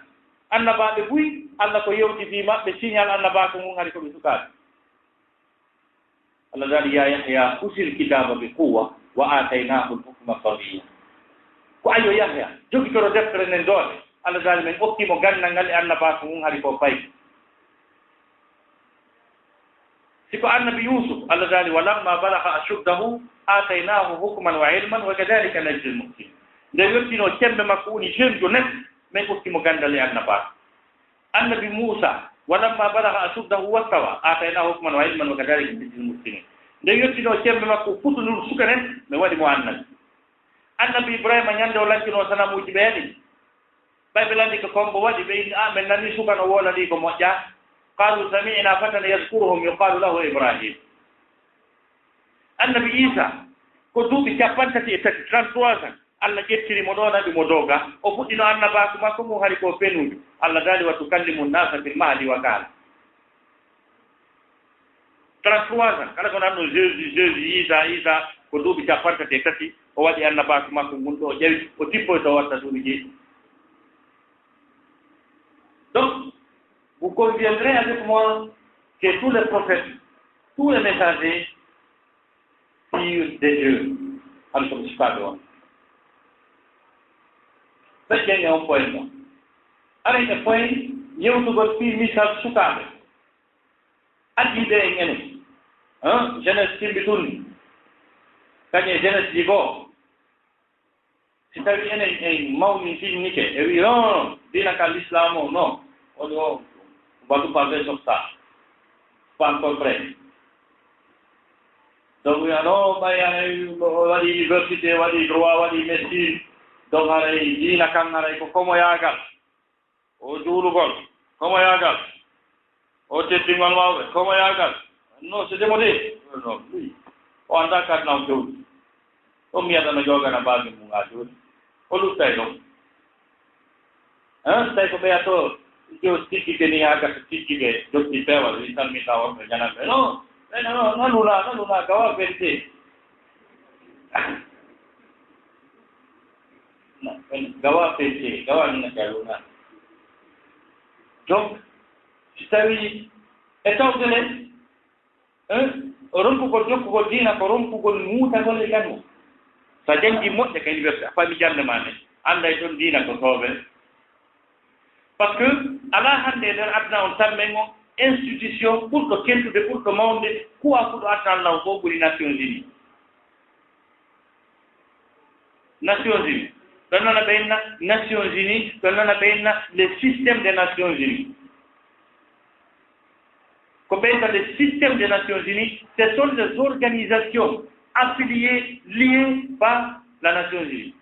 annabaaɓe buy Allah ko yewtiti maɓɓe signal annabaaku mum ari koɓe sukaaɓe Allah daali ya Yahya usil kitaba bi quwwa wa ataynahu al-hukma sabiyya ko ayo Yahya jogitoro deftere nden doole Allah daali men okkimo gandal ngal e annabaaku mum hari ko fayi siko annabi Yusuf Allah daali walamma balagha ashuddahu ataynahu hukman wa ilman wa kadhalika najzi al-muhsinin nde wettino cembe makko woni jeune jo net men okkimo gandal e annabaaku annabi Musa walamma balagha ashuddahu wastawa ataynahu hukman wa ilman wa kadhalika najzi al-muhsinin nde wettino cembe makko futunul suka nen mi waɗi mo annabi Ibrahima ñande o lancino sanamuji ɓeeɗi ɓayɓe landi ko kombo waɗi ɓe inni min nani suka no wolani ko moƴƴa qalu sami'na fatan yazkuruhum yuqalu lahu Ibrahim annabi Isa ko duuɓi 33 33 Allah ƴettirimo ɗo naɓi mo doga o fuɗɗino annabaaku makko mum hari ko fenude Allah daali wa tukallimu nnasa fil mahdi wa kahla 33 kala ko nanno Jésus Isa ko duuɓi 33 o waɗi annabaaku makko ngun ɗo o ƴewi o tippoy to watta duuɓi jeeɗi donc vous conviendrez avec moi que tous les prophètes tous les messagers firent des dieux alkoɓe sukaaɓe on ɓeƴƴen e on point ɗo aray e point yewtugol fi misal sukaaɓe addiɓe en enen jeunesse timbitunni kañe jeunesse jigoo si tawi enen en mawni signike e wi non dina ka l'islam o non on va nous parler sur ça pas encore prêt donc non ɓay waɗi université waɗi droit waɗi médecine donc haray dina kan haray ko komoyagal o juulugol komoyagal o teddingol mawɓe komoyagal non c'est démodé non oui o annda kadnaw jowdi o miyata jogana mbaami mum ha joni o luttay ɗon tawi ko ɓeyato jo tiggike ni ha gasa tiggike dotti pewal wi salmita wonɓe jananɓe non nanuna gawa vérité gawa vérité gawa ninakaluna donc si tawi e tawdene rompugol jokkugol diina ko rompugol muutagol e jango so jangi moƴƴa ka université a faami jande ma ne annday ɗon diina ko tooɓe par ce que ala hannde e nder aduna on tammen o institution ɓurɗo kentude ɓurɗo mawde kuwa fuɗo addanlaw fof ɓuri Nations Unies Nations Unies ɗon nana ɓeynna Nations Unies ɗon nana ɓeynna le système des Nations Unies ko ɓeyta le système des Nations Unies ce sont des organisations affiliées liées par la Nations Unies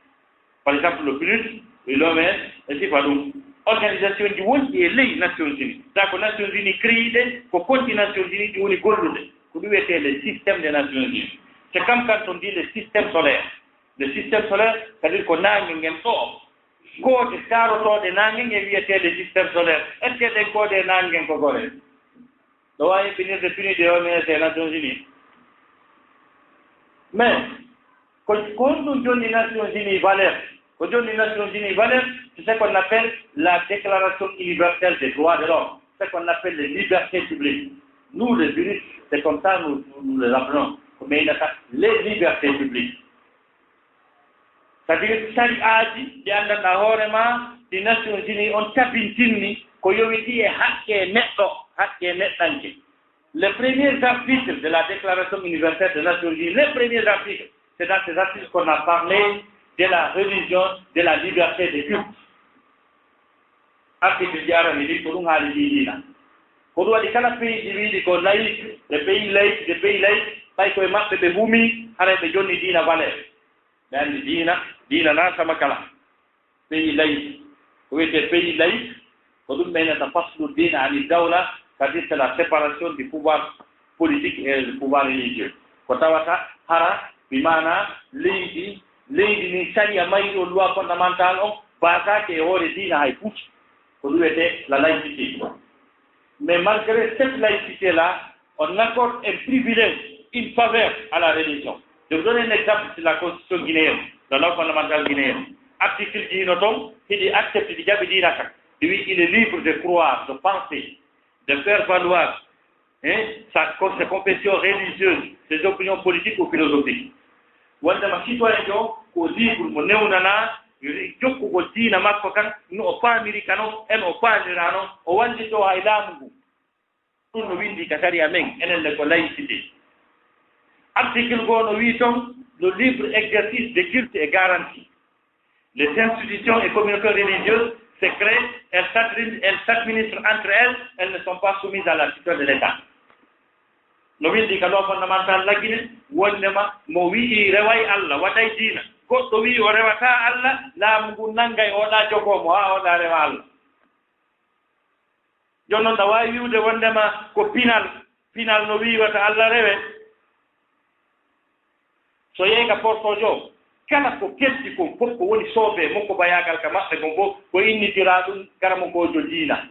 par exemple le PNUD l'OMS e sifa ɗum organisation ji woni e ley Nations Unies ta ko Nations Unies créiɗe ko konti Nations Unies ɗi woni gollude ko ɗum wiyete le système des Nations Unies c'est comme quand on dit le système solaire c'est à dire ko nangue ngen ɗo koode tarotoɗe nangue nge wiyete le système solaire est ce que ɗen koode nangue ngen ko gore ɗo wawi finirde PNUD e OMS e Nations Unies mais ko ɗum jonni Nations Unies valeur ko jonni Nations Unies valeur c'est ce qu'on appelle la déclaration universelle des droits de l'homme c'est ce qu'on appelle les libertés publiques nous les juristes c'est comme ça nous les appelons mais il y a les libertés publiques c'est-à-dire sari'aji ɗi anndanɗaa hoore ma ɗi Nations Unies on tabintinni ko yowiti e haqqe neɗɗanke. Les premiers articles de la Déclaration universelle des Nations Unies, les premiers articles, c'est dans ces articles qu'on a parlé de la religion, de la liberté de culte. Article ji arani ɗi ko ɗum haali ɗiɗina. Ko ɗum waɗi kala pays ɗi wiiɗi ko laïque, les pays laïques, ɓay koye maɓɓe ɓe humi hara ɓe jonni diina valeur. Ɓe anndi diina na sama kala. Pays laïque. Ko wiyete pays laïque, ko ɗum ɓeynata faslu diina ani dawla, c'est-à-dire c'est la séparation du pouvoir politique et du pouvoir religieux. Ko tawata hara mi mana leydi ni sharia mayi ɗo loi fondamentale on basake e hoore diina hay fut. Ko ɗum wiyete la laïcité. Mais malgré cette laïcité-là, on accorde un privilège, une faveur à la religion. Je vous donne un exemple sur la constitution guinéenne, la loi fondamentale guinéenne. Article 10 notom, il accepte de dire lui, il est libre de croire, de penser, de faire valoir ses confessions religieuses, ses opinions politiques ou philosophiques. Wanda ma citoyen jo ko libre mo newnana jokkugo diina makko kan no o faamiri kano en o faanirano o wallito hay laamu ngu ɗum no windi ka sariya men enen le ko laïcité. Article gono wi ton le libre exercice des cultes est garanti. Les institutions et communautés religieuses se créent, elles s'administrent entre elles ne sont pas soumises à la tutelle de l'État. No windi ka loi fondamentale laggine wondema mo wi'i reway Allah waɗay diina goɗɗo wi'i o rewata Allah laamu ngu nangay oɗa jogomo ha oɗa rewa Allah. Jon noon ɗa wawi wiwde wondema ko pinal no wiwata Allah rewe. So yehi ka portojo kala ko kelti ko fof ko woni soobe makko bayagal ka maɓɓe kon fof ko innitira ɗum garamo gojo diina.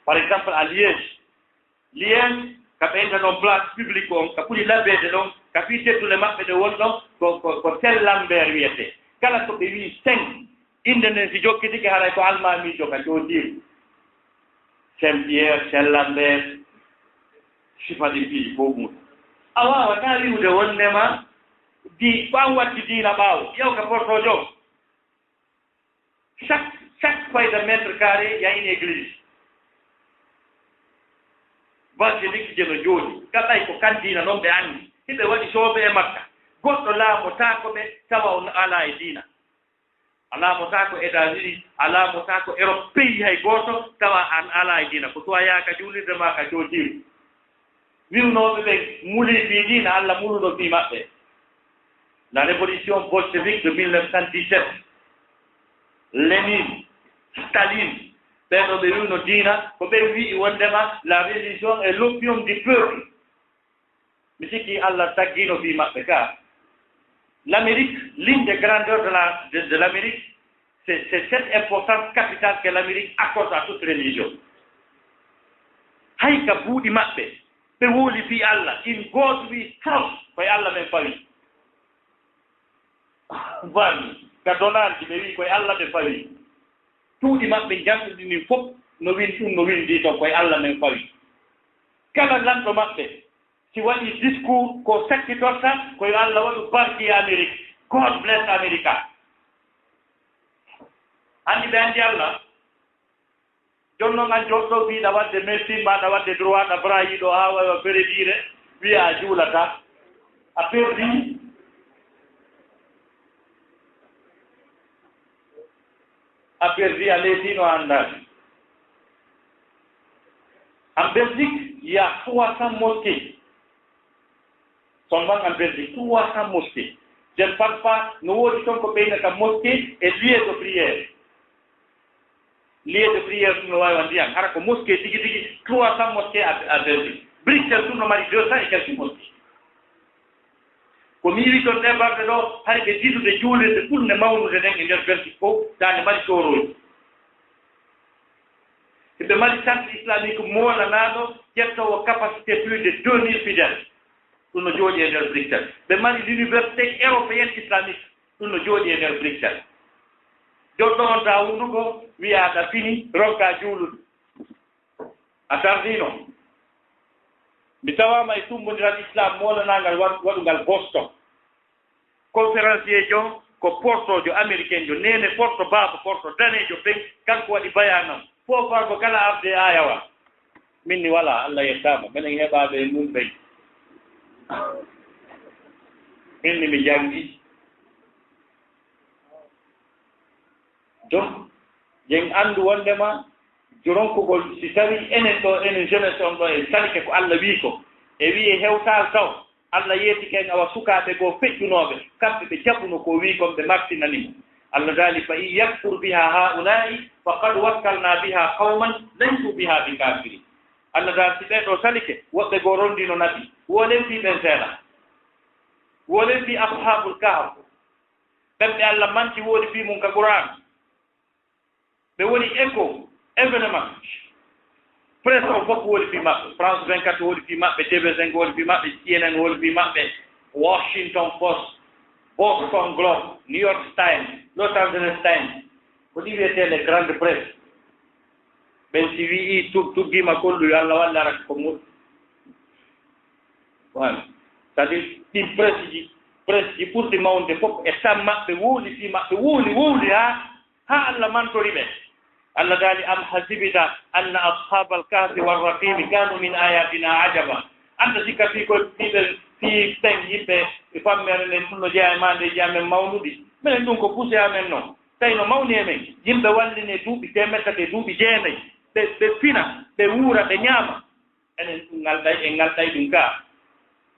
Par exemple à Liège ka ɓeyda ɗon place publique on ka ɓuri labbede ɗon ka fii teddule maɓɓe ɗe woni ɗon ko tel Lambert wiyete kala ko ɓe wi 5 inde nden si jokkitike haray ko almamijo ka joodir Saint Pierre, Saint Lambert sifadi piiji fof mum a wawata wiwde wondema ɓan watti diina ɓaawo ƴew ka portojo chaque fayda mètre carré y a une église évangélique je no jooɗi gaɗay ko kandina noon ɓe anndi hiɓe waɗi soobe e makka goɗɗo laamotako ɓe tawa on ala e diina a laamotako États-Unis a laamotako Europe pays hay gooto tawa an ala e diina ko suwa yaaka juulirde ma ka joodiru wiwnooɓe ɓe muli fii diina Allah muluɗo fii maɓɓe. La révolution bolchevique de 1917 Lénine Staline ɓeɗo ɓe wiwno diina ko ɓe wi'i wondema la religion est l'opium du peuple. Mi sikki Allah taggino fi maɓɓe ka l'Amérique, l'une des grandeurs de l'Amérique, c'est cette importance capitale que l'Amérique accorde à toute religion. Hay ka buuɗi maɓɓe ɓe wooli fi Allah in gooto wi kros koye Allah men fawi wani ka donalji ɓe wi koye Allah ɓe fawi tuuɗi maɓɓe jamɗiɗini fof no win ɗum no windi toon koye Allah men fawi kala lamɗo maɓɓe si waɗi discours ko sakkitorta koye Allah waɗu barki Amérique God bless America andi ɓe andi Allah jon noon an joɗɗo mbiɗa wadde médecine maɗa wadde droit ɗa brayiɗo ha wawa prédire wiya a juulata a perdi a leesino andani. En Belgique, il y a 300 mosquées. Seulement en Belgique, 300 mosquées. Je ne parle pas, nous avons une mosquée et lieu de prière. Lieu de prière, nous avons dit, une mosquée, 300 mosquées à Belgique. Bruxelles, nous avons 200 et quelques mosquées. Comme il y a un débat de l'eau, il y a des de Jules, tout le monde est dans le Belgique, dans le Mali. Et le Mali centre islamique, moi, il y a une capacité plus de 2000 fidèles. Pour nous jouer dans le Bruxelles. Le Mali, l'université européenne islamique, pour nous jouer dans le Bruxelles. D'autres ont dit, a fini, Roca Jules. Attardino. Mi tawama e tummondiral islam molanangal waɗugal Boston conférencier jo ko portojo américain jo nene porto baba porto danejo ɓen kanko waɗi bayanam fofa ko kala arde ayawa min ni wala Allah yettama minen heɓaɓe mum ɓen min ni mi janggi donc yen andu wondema joronkugol si tawi enen ɗo enen jeunesse on ɗo e salike ko Allah wi ko e wi e hewtal taw Allah yeeti ken awa sukaaɓe goo feƴƴunooɓe kamɓe ɓe jaɓuno ko wi kon ɓe martinanimo Allah daali fa in yakfur biha haula'i faqad wakkalna biha qawman laysu biha bi kafiri Allah daal si ɓeeɗo salike woɓɓe goo rondino nabi wolen fi ɓen seeɗa wolen fi ashabul kahf ɓemɓe Allah manti woodi fi mum ka Qur'an ɓe woni éco événement presse o fof woodi fi maɓɓe France 24 woodi fi maɓɓe TV5 woodi fi maɓɓe CNN woodi fi maɓɓe Washington Post Boston Globe New York Times Los Angeles Times ko ɗi wiyetee les grandes presse ɓen si wii tuggima kolluyo Allah walla raka ko muɗum voilà c'est à dire ɗin presse ji ɓurɗi mawde fof e tan maɓɓe wuuli fi maɓɓe wuuli ha Allah mantori ɓe Allah daali am hasibita anna ashabal kahfi warraqimi kanu min ayatina ajaba anda sikka fi ko fiɓe fi ɓen yimɓe e fammere nden ɗum no jeeya e mandeji amen mawnudi minen ɗum ko poussé amen noon tawi no mawni e men yimɓe walline duuɓi temettati duuɓi jeenayi ɓe fina ɓe wuura ɓe ñaama enen ɗum ngalɗay ɗum ka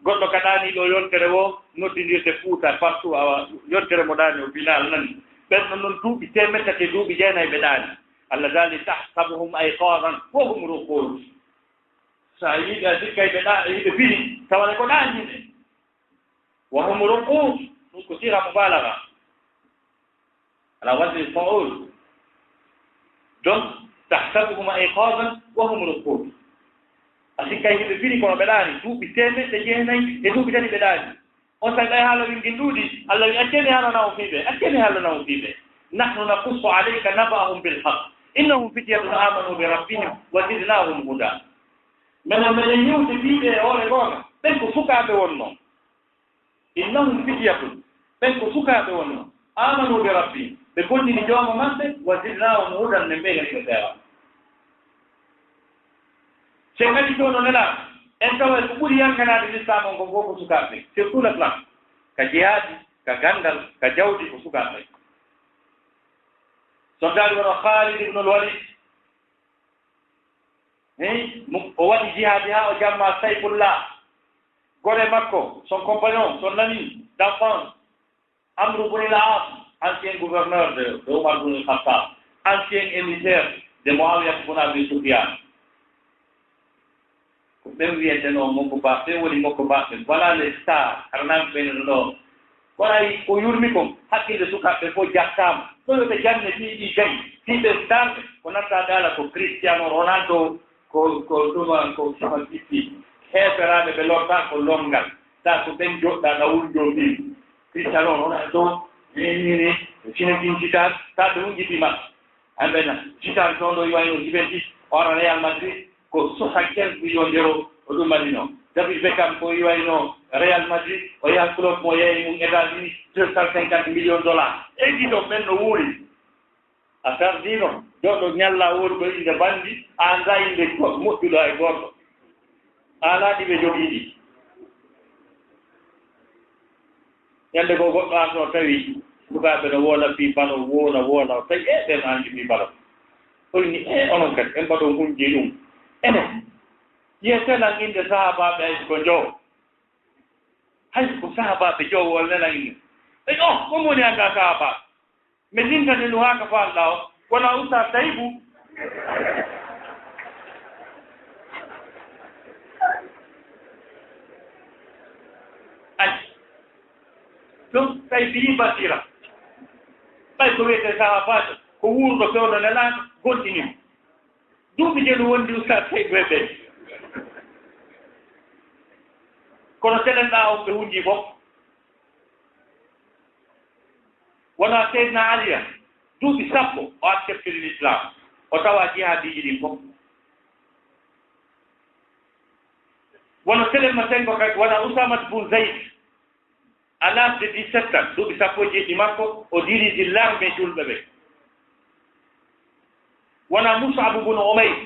goɗɗo ka ɗaaniɗo yontere o noddidirde Fuuta partout awa yontere mo ɗaani o final nani ɓen noon duuɓi temettati duuɓi jeenayi ɓe ɗaani Allah daali tahsabuhum ayqaran wa hum ruqud sa yiɗi a sikka yiɓe fini tawane ko ɗaaniɓe wa hum ruqud ɗum ko sira mubalaga ala wasni faul donc tahsabuhum ayqaran wa hum ruqud a sikka yiɓe fini kono ɓe ɗaani duuɓi temeɗɗe jeenayi e duuɓi tati ɓe ɗaani on tawi ɗay haala wingin ɗuuɗi Allah wi acceni haalana o fiiɓe nahnu naqussu alayka naba'ahum bilhaq innahum fityatun amanu bi rabbihim wa zidnahum huda menen yewti fiiɓe e hoore goonga ɓen ko sukaaɓe wonno innahum fityatun ɓen ko sukaaɓe wonno amanu bi rabbihim ɓe gollini jooma maɓɓe wa zidnahum hudan ne mbey hen ɓe seewa se ngati ɗo no nelaɗo en tawa ko ɓuri yankanaade l'islam on ko fof ko sukaaɓe sur tout le plan ka jihaadi ka gandal ka jawdi ko sukaaɓe soldari wono Khalid ibn al-Walid o waɗi jihaadi ha o jamma Sayfullah gore makko son compagnon son ami d'enfance Amr ibn al-As ancien gouverneur de Omar ibn al-Khattab ancien émissaire de Muawiya ibn Abi Sufyan ko ɓen wiyeteno mokko ba ɓen woni mokko baɓe voilà les stars harnamɓe ɓene ɗo koray ko yurmi kom hakkille sukaɓe fof jattama ɗo ɓe janne fiiɗi gayi fiiɓe starɓe ko natta dala ko Cristiano Ronaldo ko ɗuma ko sama fitti heeferaɓe ɓe lorta ko longal sa ko ɓen joɗɗa ɗawuljo mbi Cristiano Ronaldo nini sinedin citar sa ɓe hunjitima amɓena citar toon ɗo yiwayno Juventus ora Real Madrid ko 75 millions d'euros o ɗum mbaɗino David Beckham ko yiwayno Real Madrid o yaha club mo yeeyi mum États-Unis 250 millions dollars eyyi ɗo ɓen no wuuri a tardino joɗɗo ñalla worgo inde bandi a anda inde moƴƴuɗo e goto alaɗi ɓe jogiiɗi ñande ko goɗɗo an ɗo tawi sukaɓe no woola fi balo wona tawi ɓen andi fi balo oyni onon kadi en mbaɗo hunji ɗum enen yetelan inde sahabaɓe hayso ko jowo hayso ko sahabaɓe jowo wol nelan inde ɓe ɗum woni anda sahabaɓe mi lintani ɗum ha ka falɗa o wona Oustaz Taïbou ay ɗum tawi fini basira ɓay ko wiyete sahabaɓe ko wuurɗo fewno nelaɗo gonɗinimo duuɓi je no wondi Oustaz Taïbou e ɓen kono teɗenɗa on ɓe hunji fof wona Seydina Aliya duuɓi sappo o acceptiri l'islam o tawa jihaadiji ɗin fof wono Selema Senghor kadi wona Ousamat bun Zayd à l'âge de 17 ans duuɓi sappo e jeeɗiɗi makko o dirige l'armée julɓe ɓe wona Mus'ab ibn Umayr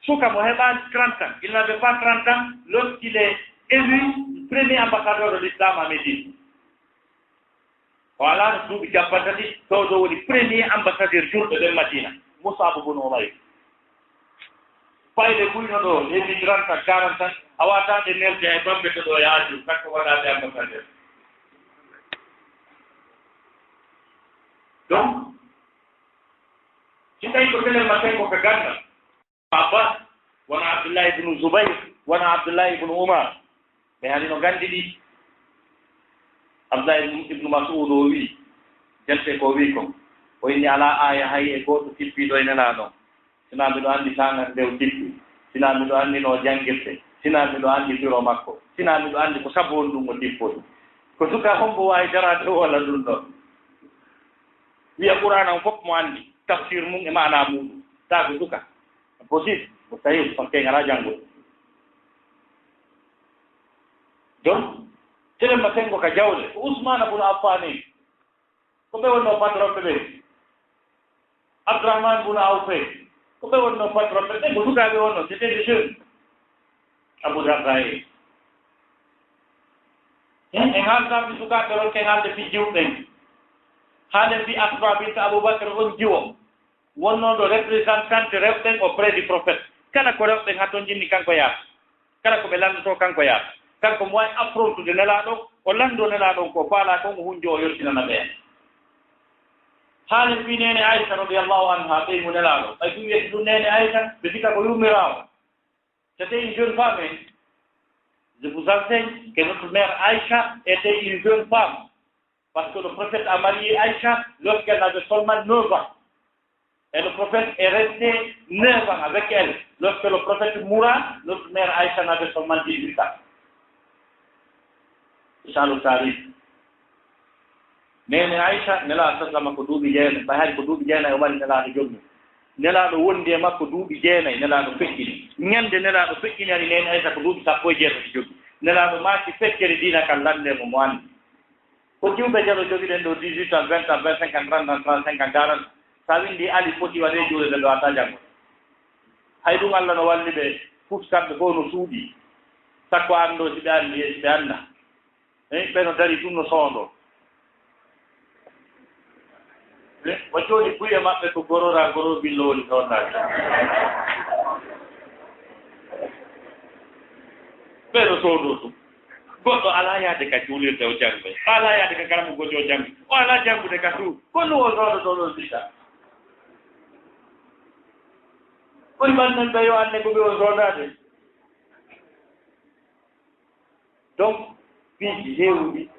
suka mo heɓani 30 ans il n'avait pas 30 ans lorsqu'il est élu premier ambassadeur de l'islam à Médine o alaano duuɓi capantati taw ɗo woni premier ambassadeur julɓe ɓe Madina Mus'ab ibn Umayr fayde ɓuyno ɗo heɓi 30 ans 40 ans a watande nelde e bamɓe to ɗo yaaju kanko waɗade ambassadeur donc si tawi ko telel ma tawi koko ganda Abbas wona Abdullah ibn Zubayr wona Abdullah ibn Umar ɓe hani no gandi ɗi Abdullah ibn Mas'ud o wi jante ko wi ko o inni ala aya hay e goto tippiɗo e nelaɗo sina mbiɗo anndi tangat ndew tippi sina mbiɗo anndi no janngirte sina mbiɗo anndi biro makko sina mbiɗo anndi ko sabu on ɗum o tippoɗi ko suka hombo wawi darade o walla ɗum ɗon wiya qur'ana on fof mo anndi tafsir mum e mana muɗum ta ko suka possible ko tawi on ke ngala janngo donc telemma tengo ka jawle ko Ousmane ibn Affan ko ɓe wonno patron ɓe Abdourahmane ibn Awf ko ɓe wonno patron ɓe ko sukaɓe wonno c'était des jeunes Abou Darda en haaltaɓe sukaɓe ron ken haalde fi jiwɗen haalen mbi Asma bint Aboubacry on jiwo wonnoɗo représentante rewɓen auprès du prophète kala ko rewɓen ha toon jinni kanko yaata kala ko ɓe landoto kanko yaata kanko mo wawi affrontude nelaɗon o lando nelaɗon ko faala kon o hunjo o yettinana ɓeen haalen mbi nene Aïcha radiallahu anha ɓeymo nelaɗo ɓay ɗum wiyete ɗum nene Aïcha ɓe sika ko yummirawo c'était une jeune femme je vous enseigne que notre mère Aïcha était une jeune femme parce que le prophète a marié Aïcha lorsqu'elle avait seulement 9 ans. Et le prophète est resté 9 ans avec elle. Lorsque le prophète mourra, notre mère Aïcha n'avait seulement 18 ans. C'est ça le tarif. Nene Aïcha, nela sallama ko duuɓi jeenayi, ɓay hay ko duuɓi jeenayi o mari nelaaɗo jommu. Nelaaɗo wondi e makko duuɓi jeenayi, nelaaɗo feƴƴini. Ñande nelaaɗo feƴƴinani nene Aïcha ko duuɓi 17 jogi. Nelaaɗo maaki feccere diina kan landemo mo anndi. Ko jiwɓe jaɓe jogiɗen ɗo 18 ans 20 ans 25 ans 30 ans 35 ans 40 sa windi ali foti waɗe juuɗe ɗe ɗo ata janngo hay ɗum Allah no walli ɓe fof kamɓe fof no suuɗi sakko anndo si ɓe anndi e si ɓe annda ɓe no dari ɗum no soondo o jooɗi buye maɓɓe ko gorora goro billowoni tawnaaki ɓe no soondo ɗum goɗɗo ala yaade ka juulirde o jangɓe ala yaade ka karamu goɗɗo o jangɓe o ala jangude ka tout konno o soodo ɗo ɗon sita ɓuri ɓannden ɓe yo anne ko ɓe o soodade donc piiji heewuɗi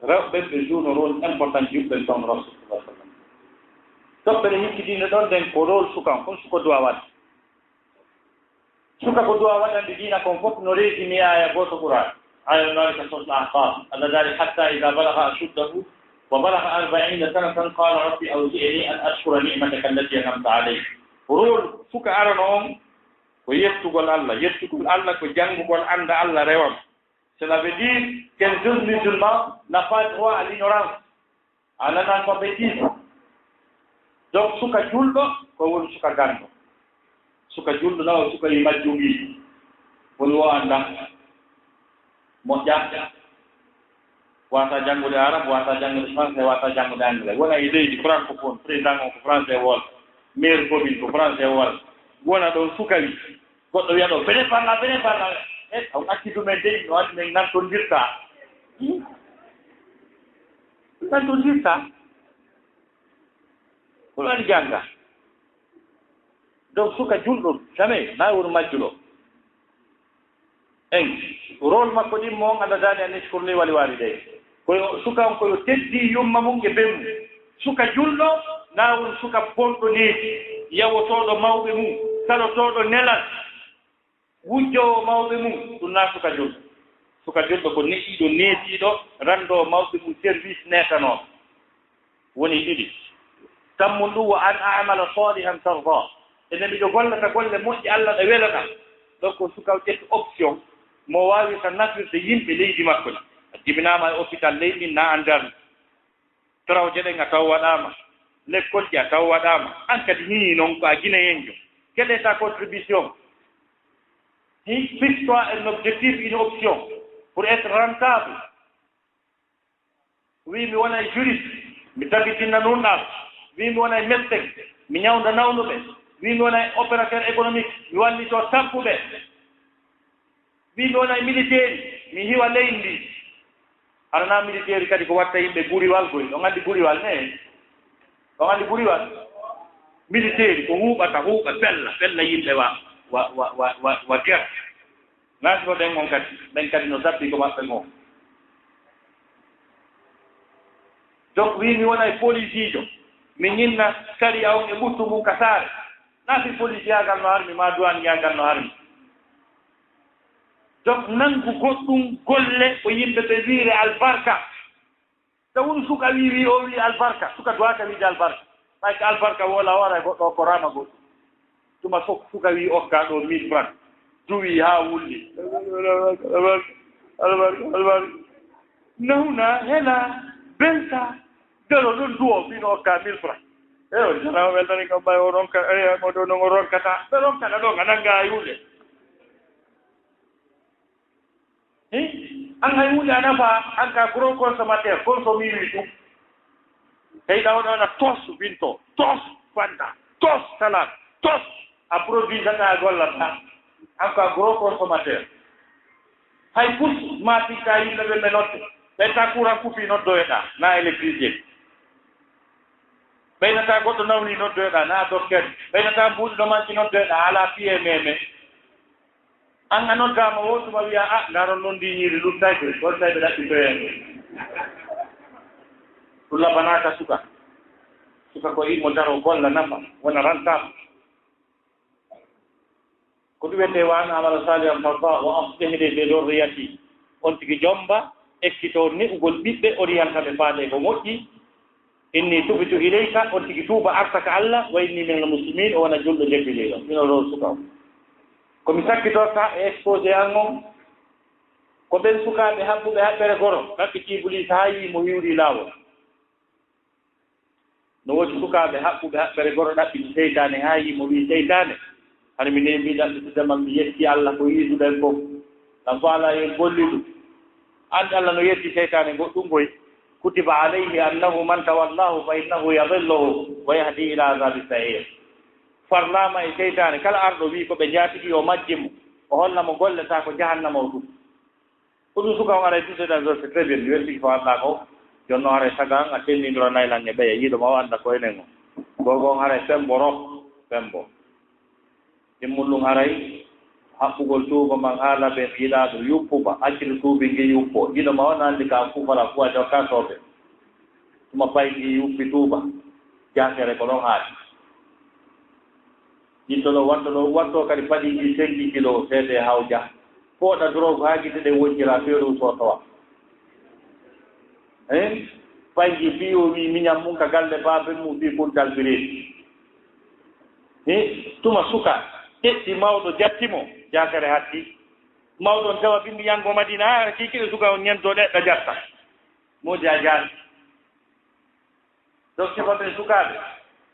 rewɓe ɓe joue no rôle important juɓɓen ton rasulullah sallam toɓɓe ɗe hikkitinde ɗon nden ko rôle sukan kon suko duwa waɗde suka ko duwa waɗande diina kon fof no reesimi aya goto Qur'an aya nalika suratul Ahqaf Allah dari hatta idha balagha ashuddahu wa balagha 40 sanatan qala rabbi awzi'ni an ashkura ni'mataka allati an'amta alayya rôle suka arano on ko yettugol Allah ko janngugol anda Allah rewam cela veut dire qu'un jeune musulman n'a pas droit à l'ignorance à l'analphabétisme donc suka julɗo ko woni suka ganndo suka julɗo nawa suka yi majjungi woni wo annda moƴƴa wata janngude arabe wata janngude français wata janngude anglais wona e leydi francophone président on ko français wol maire commune ko français wol wona ɗon suka wi goɗɗo wiya ɗo bene parla e on acci ɗumen dey no andi men nantondirta kono waɗi jannga donc suka julɗo jamais na woni majjuɗo en rôle makko ɗimmo on Allah dani an ishkur li wali walidayk koyo suka on koyo teddi yumma mum e ɓenmu suka julɗo na woni suka bonɗo neeti yawotoɗo mawɓe mum salotoɗo nelal wujjowo mawɓe mum ɗum na suka julɗo ko neɗɗiɗo neetiɗo rando mawɓe mum service netanoɗo woni ɗiɗi tammum ɗum wa an amala salihan tarda ene mbiɗo gollata golle moƴƴe Allah ɗe welata donc suka ƴettu option mo wawi tan nafirde yimɓe leydi makko ni ibinama e hôpital leydi na andal trawje ɗen a taw waɗama l'école ji a taw waɗama an kadi ni noon ko a guinéenjo quelle est ta contribution? Fixe-toi un objectif, une option pour être rentable. Oui, mi wona juriste mi tabitinna nunɗal wi mi wona médecin mi ñawda nawnuɓe wi mi wona opérateur économique mi wallito tappuɓe wi mi wona militaire mi hiwa leydi ndi alana militaire kadi ko watta yimɓe guriwal goy ɗon andi guriwal ne ɗon andi guriwal militaire ko huuɓata huuɓa fella yimɓe wa guerre naati ko ɗen on kadi ɓen kadi no sappi ko maɓɓe ngo donc wi mi wonay policijo mi ñinna sariya on e ɓuttu mum ka saare naati police yagal no harmi ma douane yagal no harmi donc nangu goɗɗum golle ko yimɓe ɓe wiire albarka so woni suka wi o wi albarka suka duwata wiide albarka ɓay ko albarka wola wara goɗɗo ko rama goɗɗum tuma fof suka wi okka ɗo 1000 francs duwi ha wulli albarka nawna hela belta dero ɗum duwo mbino okka 1000 francs eyo jara weltani kam ɓay o ronka oɗo non o ronkata ɓe ronkata ɗo gananga yulde an hay hunde a nafa an ka gros consommateur consomme wi ɗum heyɗa oɗona tos winto tos fanta tos salade tos a produit tanga a gollata an ka gros consommateur hay pus matinta yimɓe ɓe ɓe nodde ɓeyta courant coupi noddoyeɗa na électricité ɓeynata goɗɗo nawni noddoyeɗa na docteur ɓeynata mbuuɗi ɗo manki noddoyeɗa ala piye meme an a noddama wotuma wiya a ngaron noon ndiñiri luttayde ɗon tawi ɓe ɗaɓɓitoyende ɗum labanaka suka ko immo daro golla nafa wona rentable ko ɗum wiyete wa an amala salihan farda wa aslihde ɓe dorriyati on tigi jomba ekkito neɓugol ɓiɓɓe oriyantaɓe faade ko moƴƴi inni tubitu ileyka on tigi tuuba artaka Allah wa inni min al muslimin o wona julɗo jebbiɗeɗo mino ɗo suka o komi sakkitorta e exposé an on ko ɓen sukaaɓe habbuɓe haɓɓere goro ɗaɓɓiti Iblis haa yii mo wiwri laawol no woodi sukaaɓe haɓɓuɓe haɓɓere goro ɗaɓɓiti seytaane haa yii mo wii seytaane hano mi neemi ɗaɓɓitudemal mi yetti Allah ko yiiduɗen fof ɗam fo ala hen golli ɗum andi Allah no yetti seytaane goɗɗum koy kutiba alayhi annahu man tawallahu fa innahu yadilluhu wa yahdi ila azabi sa'ir farlama e seytane kala arɗo wi ko ɓe jaatigi o majjimo o hollamo golleta ko jahannama o ɗum ko ɗum suka on aray tout c'est c'est très bien mi weltiki ko anɗa ko jonno haray sagan a tennidora naylan e ɓeya yiiɗo ma o anda ko enen o gogon haray fembo rok fembo immullum haray haɓɓugol tuuba man haala ɓe yiɗaɗo yuppuba accide tuubi ngi yuppo yiɗo ma on andi ka fufala fu a jokka soɓe tuma pay ngi yuppi tuuba jasere ko ɗon haali yitto ɗo watto kadi paɗiji 5 kilos seede hawja fooɗa drogue haa gite ɗe wonjira feeru so tawa payji fi o wi miñam mum ka galle baaben mum fi kuntal bireeti tuma suka ƴetti mawɗo jattimo jakare hatti mawɗon tawa bimbi yango madina a kikiɗe suka on ñento ɗeɗɗa jatta moodi a jaati donc sifa ɓen sukaaɓe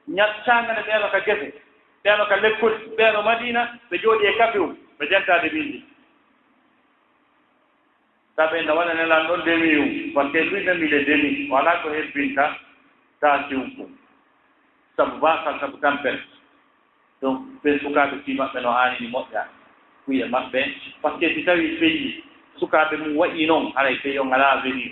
ñattangane ɓeeno ka gese ɓeeno ka lekkol ɓeeno madina ɓe jooɗi e kafew ɓe jantade bindi saɓe no waɗa nelan ɗon demi par ce que ɗuynami le demi wala ko hebbinta ta siwku sabu basal sabu tampel donc ɓen sukaaɓe fi maɓɓe no haanini moƴƴa kuye maɓɓe par ce que si tawi pays sukaaɓe mum waɗi noon haray pays on ala avenir